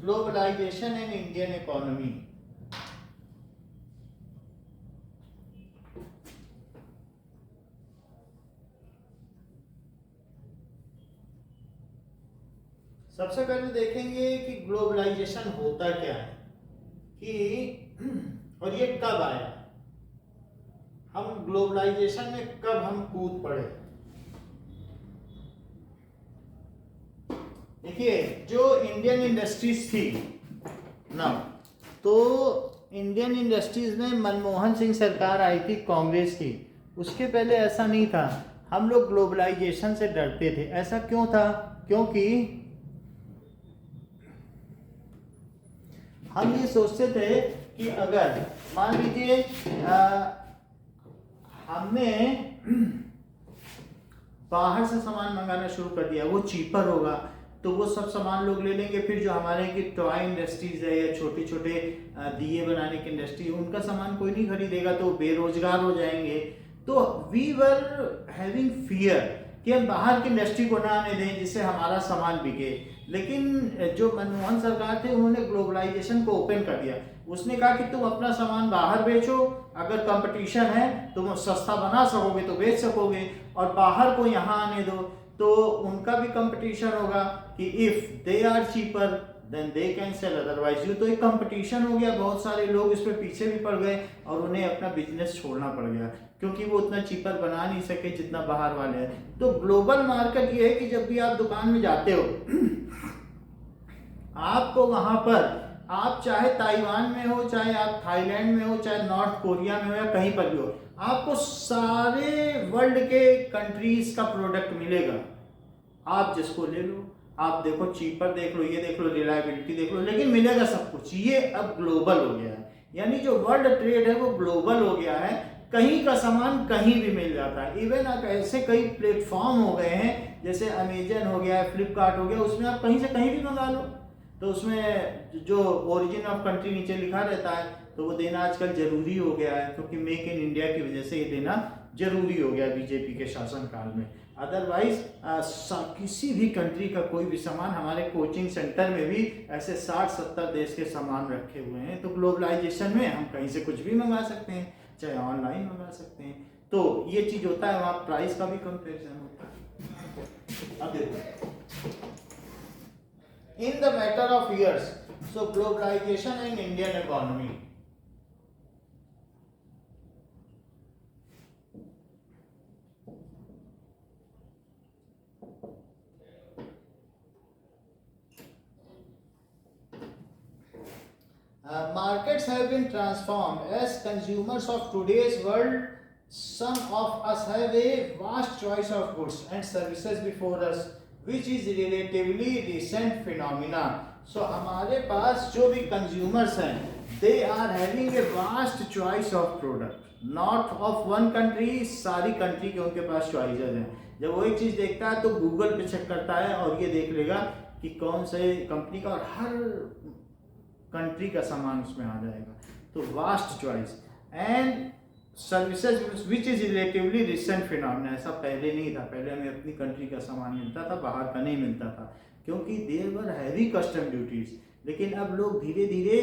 S1: Globalisation in Indian economy. सबसे पहले देखेंगे कि ग्लोबलाइजेशन होता क्या है, कि और ये कब आया, हम ग्लोबलाइजेशन में कब हम कूद पड़े। देखिए, जो इंडियन इंडस्ट्रीज थी ना, तो इंडियन इंडस्ट्रीज में मनमोहन सिंह सरकार आई थी कांग्रेस की, उसके पहले ऐसा नहीं था। हम लोग ग्लोबलाइजेशन से डरते थे। ऐसा क्यों था? क्योंकि हम ये सोचते थे कि अगर मान लीजिए हमने बाहर से सामान मंगाना शुरू कर दिया, वो चीपर होगा, तो वो सब सामान लोग ले लेंगे। फिर जो हमारे की टॉय इंडस्ट्रीज है या छोटे छोटे दिए बनाने की इंडस्ट्री, उनका सामान कोई नहीं खरीदेगा, तो बेरोजगार हो जाएंगे। तो वी वर हैविंग फियर कि हम बाहर की इंडस्ट्री को ना आने दें जिससे हमारा सामान बिके। लेकिन जो मनमोहन सरकार थे, उन्होंने ग्लोबलाइजेशन को ओपन कर दिया। उसने कहा कि तुम अपना सामान बाहर बेचो, अगर कंपटीशन है तुम सस्ता बना सकोगे तो बेच सकोगे, और बाहर को यहाँ आने दो तो उनका भी कंपटीशन होगा कि if they are cheaper than they can sell, otherwise you. तो एक कंपटीशन हो गया, बहुत सारे लोग इस पे पीछे भी पड़ गए और उन्हें अपना बिजनेस छोड़ना पड़ गया, क्योंकि वो उतना चीपर बना नहीं सके जितना बाहर वाले हैं। तो ग्लोबल मार्केट ये है कि जब भी आप दुकान में जाते हो, आपको वहां पर, आप चाहे ताइवान में हो, चाहे आप थाईलैंड में हो, चाहे नॉर्थ कोरिया में हो, या कहीं पर भी हो, आपको सारे वर्ल्ड के कंट्रीज का प्रोडक्ट मिलेगा। आप जिसको ले लो, आप देखो चीपर देख लो, ये देख लो, रिलायबिलिटी देख लो, लेकिन मिलेगा सब कुछ। ये अब ग्लोबल हो गया है, यानी जो वर्ल्ड ट्रेड है वो ग्लोबल हो गया है। कहीं का सामान कहीं भी मिल जाता है। इवन आप ऐसे कई प्लेटफॉर्म हो गए हैं, जैसे अमेजन हो गया, फ्लिपकार्ट हो गया, उसमें आप कहीं से कहीं भी मंगा लो। तो उसमें जो ओरिजिन ऑफ कंट्री नीचे लिखा रहता है, तो वो देना आजकल जरूरी हो गया है, क्योंकि मेक इन इंडिया की वजह से ये देना जरूरी हो गया बीजेपी के शासनकाल में। अदरवाइज किसी भी कंट्री का कोई भी सामान, हमारे कोचिंग सेंटर में भी ऐसे 60-70 देश के सामान रखे हुए हैं। तो ग्लोबलाइजेशन में हम कहीं से कुछ भी मंगा सकते हैं, चाहे ऑनलाइन मंगा सकते हैं। तो ये चीज होता है, वहाँ प्राइस का भी कंपेरिजन होता है। अब देखो, in the matter of years, so globalization in Indian economy, markets have been transformed as consumers of today's world. Some of us have a vast choice of goods and services before us, which is relatively recent phenomena. So हमारे पास जो भी consumers हैं, they are having a vast choice of product. Not of one country, सारी कंट्री के उनके पास चॉइसेस हैं। जब वो एक चीज़ देखता है तो गूगल पे चेक करता है और ये देख लेगा कि कौन से कंपनी का, और हर कंट्री का सामान उसमें आ जाएगा। तो vast choice and services which is relatively recent phenomena. ऐसा पहले नहीं था, पहले हमें अपनी कंट्री का सामान मिलता था, बाहर का नहीं मिलता था, क्योंकि there were heavy custom duties. लेकिन अब लोग धीरे धीरे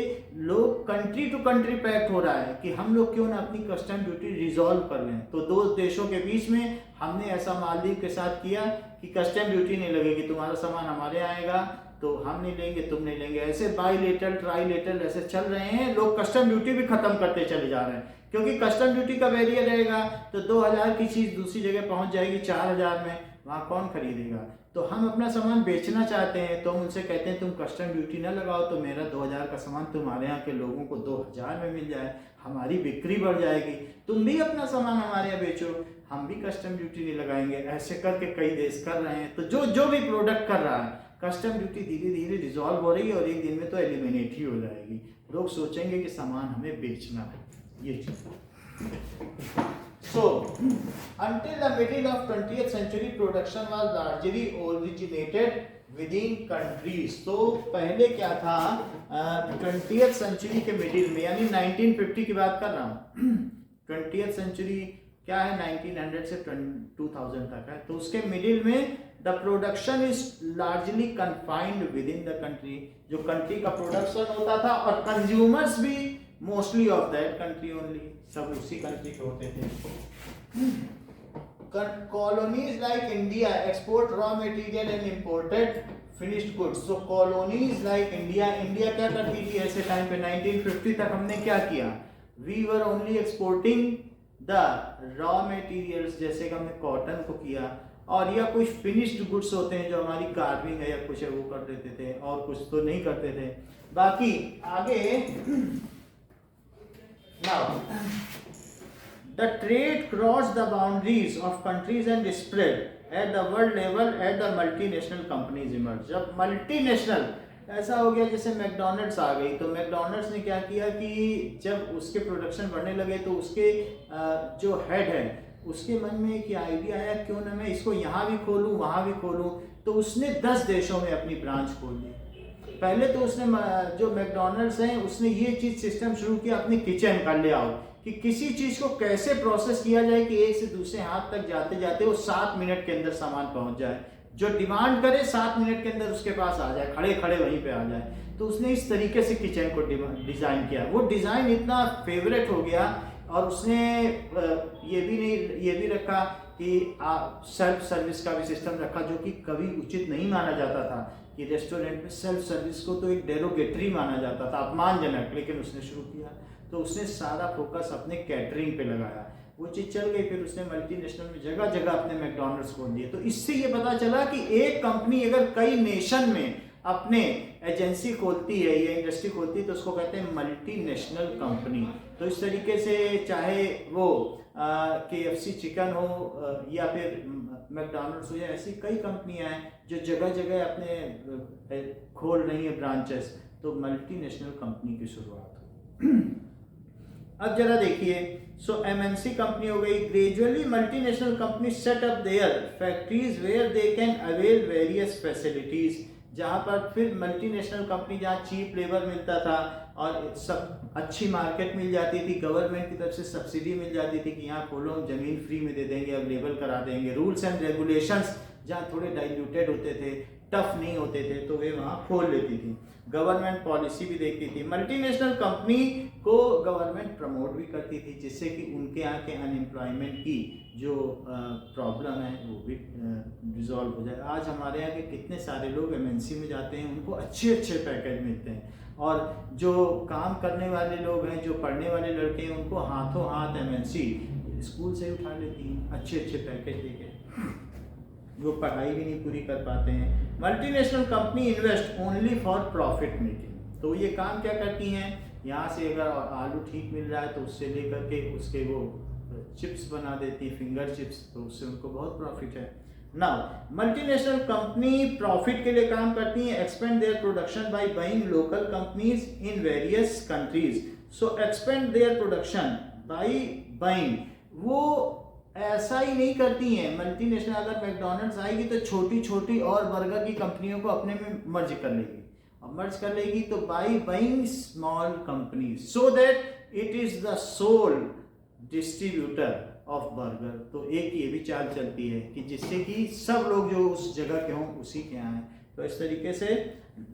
S1: कंट्री टू कंट्री पैक्ट हो रहा है कि हम लोग क्यों ना अपनी कस्टम ड्यूटी रिजॉल्व कर लें। तो दो देशों के बीच में हमने ऐसा मालदीव के साथ किया कि कस्टम ड्यूटी नहीं लगेगी, तुम्हारा सामान हमारे आएगा तो हम नहीं लेंगे, तुम नहीं लेंगे। ऐसे बाईलेटरल ट्राईलेटरल ऐसे चल रहे हैं, लोग कस्टम ड्यूटी भी खत्म करते चले जा रहे हैं, क्योंकि कस्टम ड्यूटी का बैरियर रहेगा तो 2000 की चीज़ दूसरी जगह पहुंच जाएगी 4000 में, वहाँ कौन खरीदेगा। तो हम अपना सामान बेचना चाहते हैं तो हम उनसे कहते हैं तुम कस्टम ड्यूटी ना लगाओ तो मेरा 2000 का सामान तुम्हारे यहाँ के लोगों को 2000 में मिल जाए, हमारी बिक्री बढ़ जाएगी। तुम भी अपना सामान हमारे यहाँ बेचो, हम भी कस्टम ड्यूटी नहीं लगाएंगे। ऐसे करके कई देश कर रहे हैं। तो जो भी प्रोडक्ट कर रहा है, कस्टम ड्यूटी धीरे धीरे रिजॉल्व हो रही है और एक दिन में तो एलिमिनेट ही हो जाएगी। लोग सोचेंगे कि सामान हमें बेचना है, ये चीज़। So, until the middle of 20th century, production was largely originated within countries. तो पहले क्या था, 20th century के मिडिल में, यानी 1950 की बात कर रहा हूँ। 20th century क्या है, 1900 से 2000 तक है। तो उसके मिडिल में the production is largely confined with in the country. जो कंट्री का प्रोडक्शन होता था और कंज्यूमर्स भी mostly of that country only, सब उसी कंट्री के होते थे। Colonies like India export raw material and imported finished goods. So colonies like India, India क्या करती थी ऐसे टाइम पे 1950 तक, हमने क्या किया, we were only exporting the raw materials, जैसे कि हमने कॉटन को किया, और या कुछ फिनिश्ड गुड्स होते हैं जो हमारी कार्विंग है या कुछ है वो कर देते थे, और कुछ तो नहीं करते थे। बाकी आगे now the trade crossed the boundaries of countries and spread at the world level at the multinational companies emerged। जब मल्टीनेशनल ऐसा हो गया जैसे मैकडॉनल्ड्स आ गई, तो मैकडॉनल्ड्स ने क्या किया कि जब उसके प्रोडक्शन बढ़ने लगे तो उसके जो हेड है उसके मन में एक आइडिया आया, क्यों ना मैं इसको यहाँ भी खोलूँ वहाँ भी खोलूँ। तो उसने 10 देशों में अपनी ब्रांच खोल दी। पहले तो उसने जो मैकडॉनल्ड्स हैं उसने ये चीज़ सिस्टम शुरू किया अपने किचन का लेआउट, कि किसी चीज़ को कैसे प्रोसेस किया जाए कि एक से दूसरे हाथ तक जाते जाते वो 7 मिनट के अंदर सामान पहुंच जाए, जो डिमांड करे 7 मिनट के अंदर उसके पास आ जाए, खड़े खड़े वहीं पे आ जाए। तो उसने इस तरीके से किचन को डिज़ाइन किया। वो डिज़ाइन इतना फेवरेट हो गया, और उसने ये भी रखा कि सेल्फ सर्विस का भी सिस्टम रखा, जो कि कभी उचित नहीं माना जाता था कि रेस्टोरेंट में सेल्फ सर्विस को तो एक डेरोगेटरी माना जाता था, अपमानजनक, लेकिन उसने शुरू किया। तो उसने सारा फोकस अपने कैटरिंग पे लगाया, वो चीज़ चल गई। फिर उसने मल्टीनेशनल में जगह जगह अपने मैकडॉनल्ड्स खोल दिए। तो इससे ये पता चला कि एक कंपनी अगर कई नेशन में अपने एजेंसी खोलती है या इंडस्ट्री खोलती है तो उसको कहते हैं मल्टीनेशनल कंपनी। तो इस तरीके से चाहे वो KFC चिकन हो या फिर मैकडॉनल्ड्स हो, या ऐसी कई कंपनियां हैं जो जगह जगह अपने खोल रही हैं ब्रांचेस, तो मल्टीनेशनल कंपनी की शुरुआत हो। अब जरा देखिए, सो MNC कंपनी हो गई। Gradually multinational company set up their factories where they can avail various facilities, जहाँ पर फिर मल्टीनेशनल कंपनी जहाँ चीप लेबर मिलता था और सब अच्छी मार्केट मिल जाती थी, गवर्नमेंट की तरफ से सब्सिडी मिल जाती थी कि यहाँ खोलो, हम ज़मीन फ्री में दे देंगे, अब लेबल करा देंगे। रूल्स एंड रेगुलेशंस जहाँ थोड़े डाइल्यूटेड होते थे, टफ नहीं होते थे, तो वे वहाँ खोल लेती थी। गवर्नमेंट पॉलिसी भी देखती थी। मल्टीनेशनल कंपनी को गवर्नमेंट प्रमोट भी करती थी, जिससे कि उनके यहाँ के अनएम्प्लॉयमेंट की जो प्रॉब्लम है वो भी रिजॉल्व हो जाए। आज हमारे यहाँ के कितने सारे लोग MNC में जाते हैं, उनको अच्छे अच्छे पैकेज मिलते हैं, और जो काम करने वाले लोग हैं, जो पढ़ने वाले लड़के हैं, उनको हाथों हाथ MNC स्कूल से उठा लेती हैं अच्छे अच्छे पैकेज देके, वो पढ़ाई भी नहीं पूरी कर पाते हैं। Multinational company invest only for profit making. तो ये काम क्या करती हैं, यहाँ से अगर आलू ठीक मिल रहा है तो उससे लेकर के उसके वो चिप्स बना देती, फिंगर चिप्स, तो उससे उनको बहुत प्रॉफिट है। नाउ मल्टीनेशनल कंपनी प्रॉफिट के लिए काम करती हैं। Expand their production by buying local companies in various countries. So expand their production by buying, वो ऐसा ही नहीं करती हैं मल्टीनेशनल। अगर मैकडोनल्ड्स आएगी तो छोटी छोटी और बर्गर की कंपनियों को अपने में मर्ज कर लेगी, और मर्ज कर लेगी तो by buying small companies so that it is the soul distributor of burger. तो एक ये भी चाल चलती है कि जिससे कि सब लोग जो उस जगह के हों उसी के यहाँ हैं। तो इस तरीके से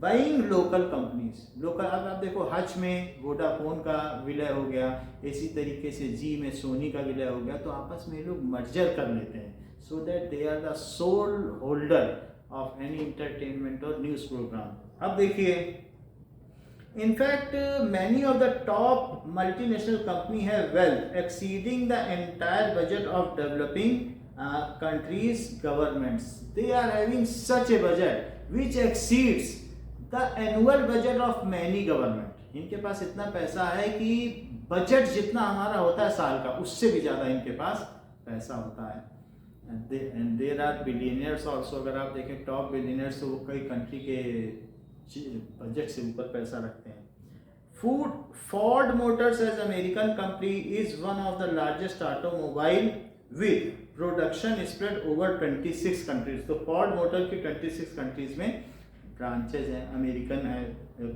S1: बाइंग लोकल कंपनीज, लोकल। अब आप देखो हज में वोडाफोन का विलय हो गया, इसी तरीके से जी में सोनी का विलय हो गया, तो आपस में लोग मर्जर कर लेते हैं so that they are the sole holder of any entertainment और न्यूज़ प्रोग्राम। अब देखिए, in fact many of the top multinational company have wealth exceeding the entire budget of developing countries governments. They are having such a budget which exceeds the annual budget of many government. इनके पास इतना पैसा है कि बजट जितना हमारा होता है साल का उससे भी ज़्यादा इनके पास पैसा होता है। and there are billionaires also। अगर आप देखें टॉप बिलियनियर्स तो वो कई कंट्री के बजट से ऊपर पैसा रखते हैं। Ford Motors as American company is one of the largest automobile with production spread over 26 countries। तो Ford Motor की 26 countries में ब्रांचेज हैं, अमेरिकन है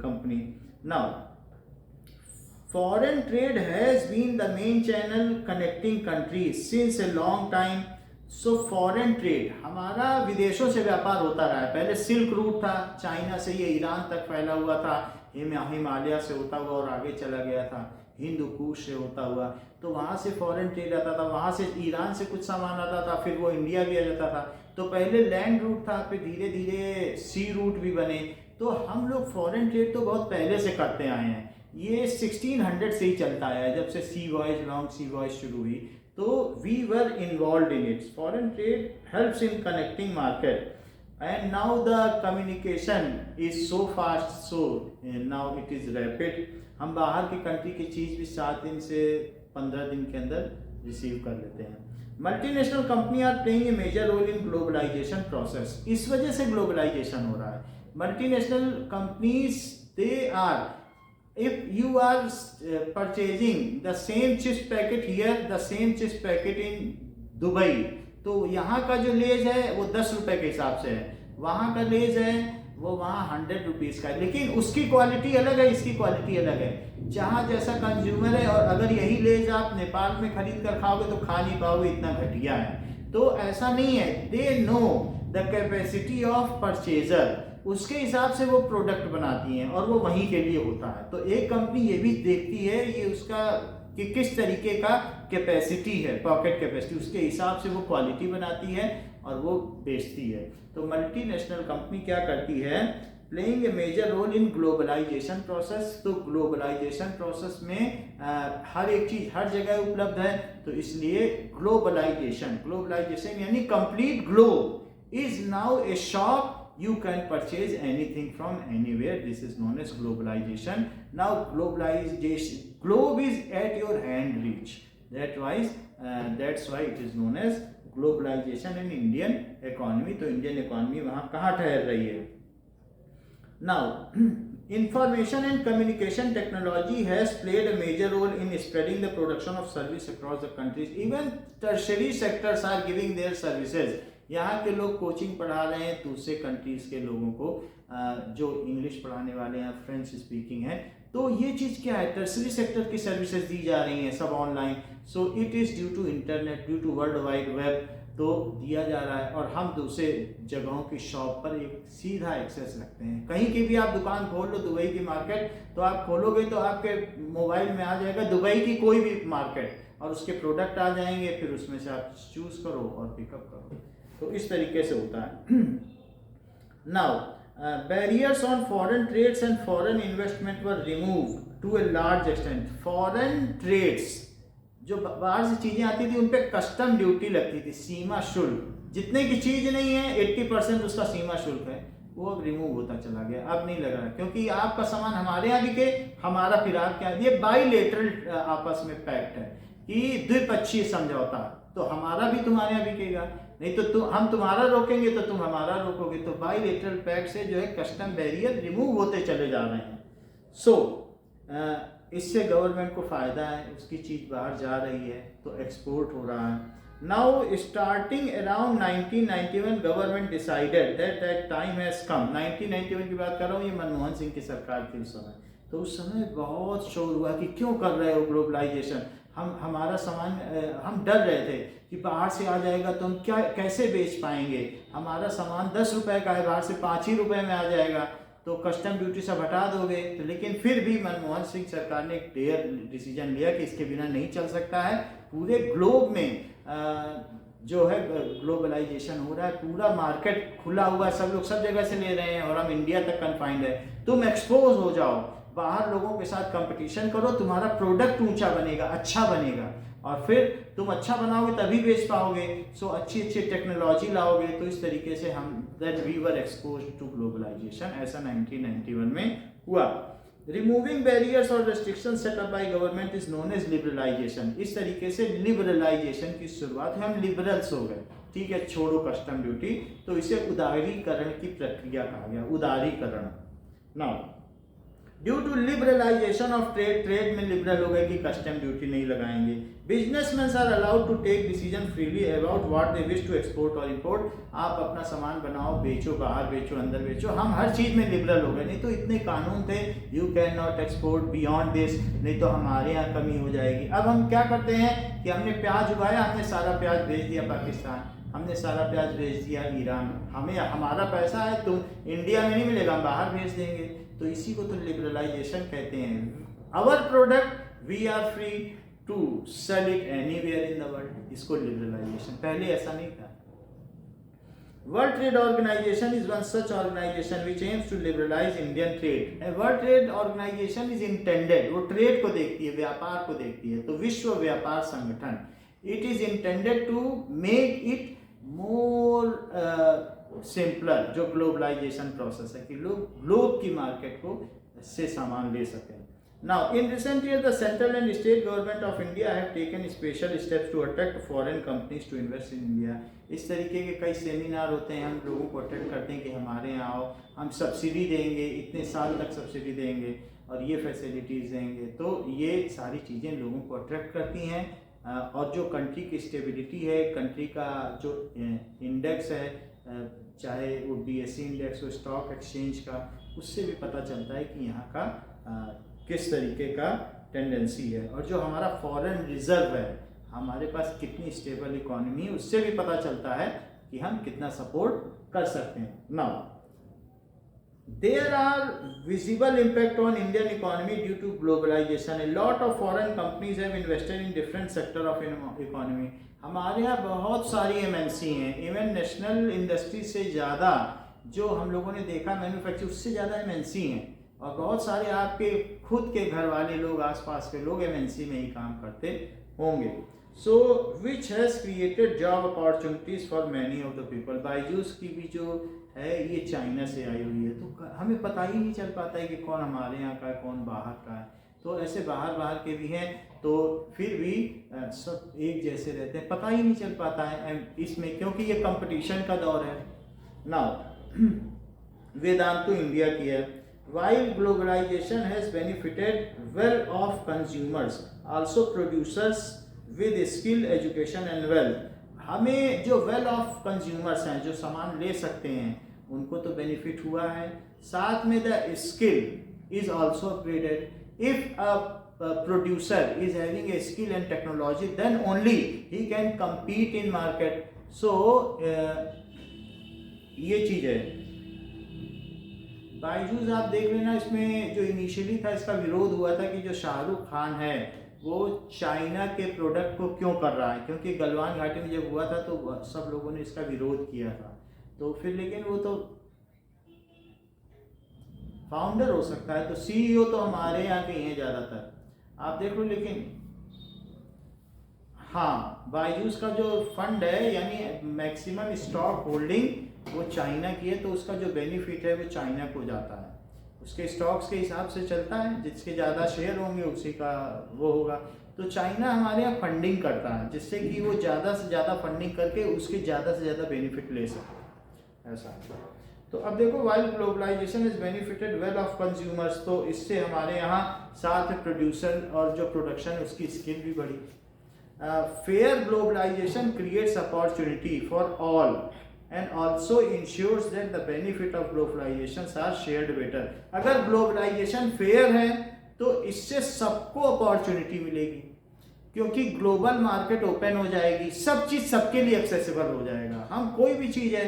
S1: company. Now foreign trade has been the main channel connecting countries since a long time। So foreign trade, हमारा विदेशों से व्यापार होता रहा है। पहले सिल्क रूट था, चाइना से ये ईरान तक फैला हुआ था, हिमालय से होता हुआ और आगे चला गया था, हिंदू कुश से होता हुआ, तो वहाँ से फॉरेन ट्रेड आता था, वहाँ से ईरान से कुछ सामान आता था, फिर वो इंडिया भी आ जाता था। तो पहले लैंड रूट था, फिर धीरे धीरे सी रूट भी बने। तो हम लोग फॉरेन ट्रेड तो बहुत पहले से करते आए हैं, ये 1600 से ही चलता है, जब से सी वॉयज, लॉन्ग सी वॉयज शुरू हुई। तो we were involved in it। Foreign trade helps in connecting market, and now the communication is so fast, so now it is rapid। हम बाहर की कंट्री की चीज़ भी 7 दिन से 15 दिन के अंदर रिसीव कर लेते हैं। Multinational company are playing a major role in globalisation process. इस वजह से ग्लोबलाइजेशन हो रहा है। Multinational companies they are, if you are purchasing the same chips packet here, the same chips packet in Dubai, तो यहाँ का जो लेज है वो 10 रुपए के हिसाब से है, वहाँ का लेज है वो वहाँ 100 रुपीज़ का है, लेकिन उसकी क्वालिटी अलग है, इसकी क्वालिटी अलग है। जहाँ जैसा कंज्यूमर है, और अगर यही लेज आप नेपाल में खरीद कर खाओगे तो खा नहीं पाओगे, इतना घटिया है। तो ऐसा नहीं है, they know the capacity of purchaser, उसके हिसाब से वो प्रोडक्ट बनाती हैं और वो वहीं के लिए होता है। तो एक कंपनी ये भी देखती है ये उसका कि किस तरीके का कैपेसिटी है, पॉकेट कैपेसिटी, उसके हिसाब से वो क्वालिटी बनाती है और वो बेचती है। तो मल्टीनेशनल कंपनी क्या करती है, playing a major role in globalisation process. तो ग्लोबलाइजेशन प्रोसेस में हर एक चीज़ हर जगह उपलब्ध है, तो इसलिए ग्लोबलाइजेशन यानी complete globe is now A shop, you can purchase anything from anywhere। This is known as globalization। Now globalization, globe is at your hand reach, that's why it is known as globalization in Indian economy। तो इंडियन इकोनॉमी वहाँ कहाँ ठहर रही है। Now information and communication technology has played a major role in spreading the production of service across the countries। Even tertiary sectors are giving their services। यहाँ के लोग कोचिंग पढ़ा रहे हैं दूसरे कंट्रीज़ के लोगों को, जो इंग्लिश पढ़ाने वाले हैं, फ्रेंच स्पीकिंग है। तो ये चीज़ क्या है, टर्सरी सेक्टर की सर्विसेज दी जा रही हैं सब online. So it is due to internet, due to world wide web, तो दिया जा रहा है। और हम दूसरे जगहों की शॉप पर एक सीधा एक्सेस रखते हैं। कहीं की भी आप दुकान खोल लो, दुबई की मार्केट, तो आप खोलोगे तो आपके मोबाइल में आ जाएगा दुबई की कोई भी मार्केट, और उसके प्रोडक्ट आ जाएंगे, फिर उसमें से आप चूज़ करो और पिकअप करो। तो इस तरीके से होता है। Now barriers on foreign trades and foreign investment were remove to a large extent. Foreign trades जो बाहर से चीज़ें आती थी उन पे कस्टम ड्यूटी लगती थी, सीमा शुल्क। जितने की चीज़ नहीं है 80% उसका सीमा शुल्क है, वो अब रिमूव होता चला गया, अब नहीं लग रहा, क्योंकि आपका सामान हमारे यहाँ बिके, हमारा फिर आपके यहाँ। ये बाईलेटरल आपस में पैक्ट है कि द्विपक्षीय समझौता, तो हमारा भी तुम्हारे यहाँ बिकेगा, नहीं तो हम तुम्हारा रोकेंगे तो तुम हमारा रोकोगे। तो बाईलेटरल पैक्ट से जो है कस्टम बैरियर रिमूव होते चले जा रहे हैं। सो इससे गवर्नमेंट को फ़ायदा है, उसकी चीज़ बाहर जा रही है तो एक्सपोर्ट हो रहा है। Now starting around 1991 government decided that time has come. 1991 की बात कर रहा हूँ, ये मनमोहन सिंह की सरकार थी उस समय। तो उस समय बहुत शोर हुआ कि क्यों कर रहे हो ग्लोबलाइजेशन, हमारा सामान, हम डर रहे थे कि बाहर से आ जाएगा तो हम क्या कैसे बेच पाएंगे, हमारा सामान 10 रुपए का है, बाहर से 5 ही रुपए में आ जाएगा, तो कस्टम ड्यूटी सब हटा दोगे। तो लेकिन फिर भी मनमोहन सिंह सरकार ने एक डेयर डिसीजन लिया कि इसके बिना नहीं चल सकता है। पूरे ग्लोब में जो है ग्लोबलाइजेशन हो रहा है, पूरा मार्केट खुला हुआ है, सब लोग सब जगह से ले रहे हैं और हम इंडिया तक कन्फाइंड है। तुम एक्सपोज हो जाओ, बाहर लोगों के साथ कंपटीशन करो, तुम्हारा प्रोडक्ट ऊंचा बनेगा, अच्छा बनेगा, और फिर तुम अच्छा बनाओगे तभी बेच पाओगे। सो अच्छी अच्छी टेक्नोलॉजी लाओगे। तो इस तरीके से हम that we were expose to globalisation, ऐसा 1991 में हुआ। रिमूविंग बैरियर्स और restriction set up by government is known as liberalisation. इस तरीके से लिबरलाइजेशन की शुरुआत है, हम लिबरल्स हो गए, ठीक है, छोड़ो कस्टम ड्यूटी। तो इसे उदारीकरण की प्रक्रिया कहा गया, उदारीकरण। Now due to liberalisation of trade, trade में लिबरल हो गए कि कस्टम ड्यूटी नहीं लगाएंगे। Businessman are allowed to take decision freely about what they wish to export और इंपोर्ट। आप अपना सामान बनाओ, बेचो, बाहर बेचो, अंदर बेचो, हम हर चीज में लिबरल हो गए। नहीं तो इतने कानून थे, you can not export beyond this, नहीं तो हमारे यहाँ कमी हो जाएगी। अब हम क्या करते हैं कि हमने प्याज उगाया, हमने सारा प्याज भेज दिया पाकिस्तान, हमने सारा प्याज भेज दिया ईरान, हमें हमारा पैसा है तो इंडिया में नहीं मिलेगा, हम बाहर भेज देंगे। तो इसी को तो लिबरलाइजेशन कहते हैं। Our product we are free to sell it anywhere in the world, इसको लिबरलाइजेशन। पहले ऐसा नहीं था। World Trade Organization is one such organisation which aims to liberalise Indian trade. World Trade Organization is intended, वो ट्रेड को देखती है, व्यापार को देखती है। तो विश्व व्यापार संगठन, it is intended to make it more simpler, जो ग्लोबलाइजेशन प्रोसेस है कि लोग ग्लोब की मार्केट को से सामान ले सकें। Now in recent year the central and state government of India have taken special steps to attract foreign companies to invest in India. इस तरीके के कई सेमिनार होते हैं, हम लोगों को अटेंड करते हैं कि हमारे यहाँ आओ, हम सब्सिडी देंगे, इतने साल तक सब्सिडी देंगे और ये फैसिलिटीज़ देंगे। तो ये सारी चीज़ें लोगों को अट्रैक्ट करती हैं। और जो कंट्री की स्टेबिलिटी है, कंट्री का जो इंडेक्स है, चाहे वो BSE इंडेक्स हो, स्टॉक एक्सचेंज का, उससे भी पता चलता है कि यहाँ का किस तरीके का टेंडेंसी है। और जो हमारा फॉरेन रिजर्व है, हमारे पास कितनी स्टेबल इकोनॉमी है, उससे भी पता चलता है कि हम कितना सपोर्ट कर सकते हैं। Now there are visible impact on Indian economy due to globalization. A lot of foreign companies have invested in different sector of economy. हमारे यहाँ बहुत सारी MNC हैं, इवन नेशनल इंडस्ट्री से ज़्यादा जो हम लोगों ने देखा मैन्युफैक्चर, उससे ज़्यादा MNC हैं। और बहुत सारे आपके खुद के घर वाले लोग, आसपास के लोग MNC में ही काम करते होंगे। So which has created job opportunities for many of the people. Byju's की भी जो है ये चाइना से आई हुई है, तो हमें पता ही नहीं चल पाता है कि कौन हमारे यहाँ का है, कौन बाहर का है। तो ऐसे बाहर के भी हैं, तो फिर भी सब एक जैसे रहते हैं, पता ही नहीं चल पाता है इसमें, क्योंकि ये कंपटीशन का दौर है। नाउ वेदांतु इंडिया की है। While globalization has benefited well of consumers, also producers with skill, education and wealth. हमें जो वेल ऑफ कंज्यूमर्स हैं, जो सामान ले सकते हैं, उनको तो बेनिफिट हुआ है, साथ में the skill is also upgraded. If a producer is having a skill and technology, then only ही can compete in market. So ये चीज है। बायजूस आप देख लेना, इसमें जो इनिशियली था इसका विरोध हुआ था कि जो शाहरुख खान है वो चाइना के प्रोडक्ट को क्यों कर रहा है, क्योंकि गलवान घाटी में जब हुआ था तो सब लोगों ने इसका विरोध किया था। तो फिर लेकिन वो तो फाउंडर हो सकता है, तो CEO तो हमारे यहाँ के हैं ज़्यादातर, आप देख लो। लेकिन हाँ, बायजूस का जो फंड है, यानी मैक्सिमम स्टॉक होल्डिंग वो चाइना की है, तो उसका जो बेनिफिट है वो चाइना को जाता है, उसके स्टॉक्स के हिसाब से चलता है, जिसके ज़्यादा शेयर होंगे उसी का वो होगा। तो चाइना हमारे यहाँ फंडिंग करता है, जिससे कि वो ज़्यादा से ज़्यादा फंडिंग करके उसके ज़्यादा से ज़्यादा बेनिफिट ले सके, ऐसा। तो अब देखो, while globalisation is benefited well of consumers, तो इससे हमारे यहाँ साथ प्रोड्यूसर और जो प्रोडक्शन उसकी स्किल भी बढ़ी। Fair globalisation creates opportunity for all and also ensures that the benefit of globalisation are shared better. अगर ग्लोबलाइजेशन फेयर है तो इससे सबको अपॉर्चुनिटी मिलेगी, क्योंकि ग्लोबल मार्केट ओपन हो जाएगी, सब चीज सबके लिए एक्सेसिबल हो जाएगा। हम कोई भी चीज है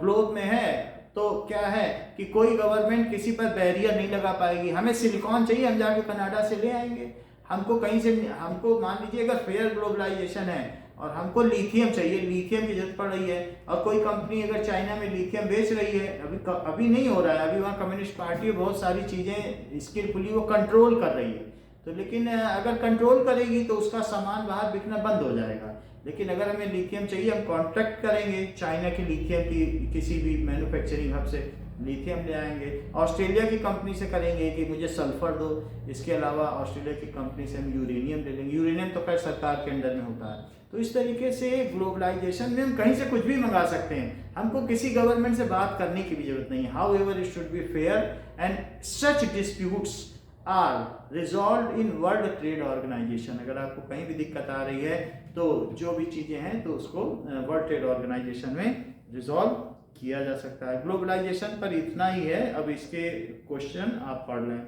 S1: ग्लोब में है तो क्या है कि कोई गवर्नमेंट किसी पर बैरियर नहीं लगा पाएगी। हमें सिलिकॉन चाहिए, हम जाके कनाडा से ले आएंगे। हमको कहीं से, हमको मान लीजिए अगर फेयर ग्लोबलाइजेशन है और हमको लिथियम चाहिए, लिथियम की जरूरत पड़ रही है, और कोई कंपनी अगर चाइना में लिथियम बेच रही है, अभी नहीं हो रहा है, अभी वहाँ कम्युनिस्ट पार्टी बहुत सारी चीज़ें स्किलफुली वो कंट्रोल कर रही है, तो लेकिन अगर कंट्रोल करेगी तो उसका सामान बाहर बिकना बंद हो जाएगा। लेकिन अगर हमें लिथियम चाहिए, हम कॉन्ट्रैक्ट करेंगे चाइना की लिथियम की किसी भी मैन्युफैक्चरिंग हब से लिथियम ले आएंगे, ऑस्ट्रेलिया की कंपनी से करेंगे कि मुझे सल्फर दो, इसके अलावा ऑस्ट्रेलिया की कंपनी से हम यूरेनियम ले लेंगे। यूरेनियम तो खैर सरकार के अंडर में होता है। तो इस तरीके से ग्लोबलाइजेशन में हम कहीं से कुछ भी मंगा सकते हैं, हमको किसी गवर्नमेंट से बात करने की भी जरूरत नहीं है। However it should be fair and such disputes are resolve in World Trade Organization. अगर आपको कहीं भी दिक्कत आ रही है तो जो भी चीज़ें हैं तो उसको वर्ल्ड ट्रेड ऑर्गेनाइजेशन में रिजॉल्व किया जा सकता है। ग्लोबलाइजेशन पर इतना ही है, अब इसके क्वेश्चन आप पढ़ लें।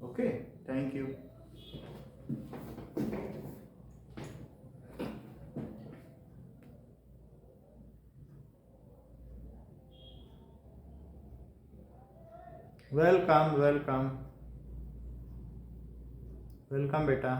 S1: Okay, thank you. Welcome welcome welcome बेटा।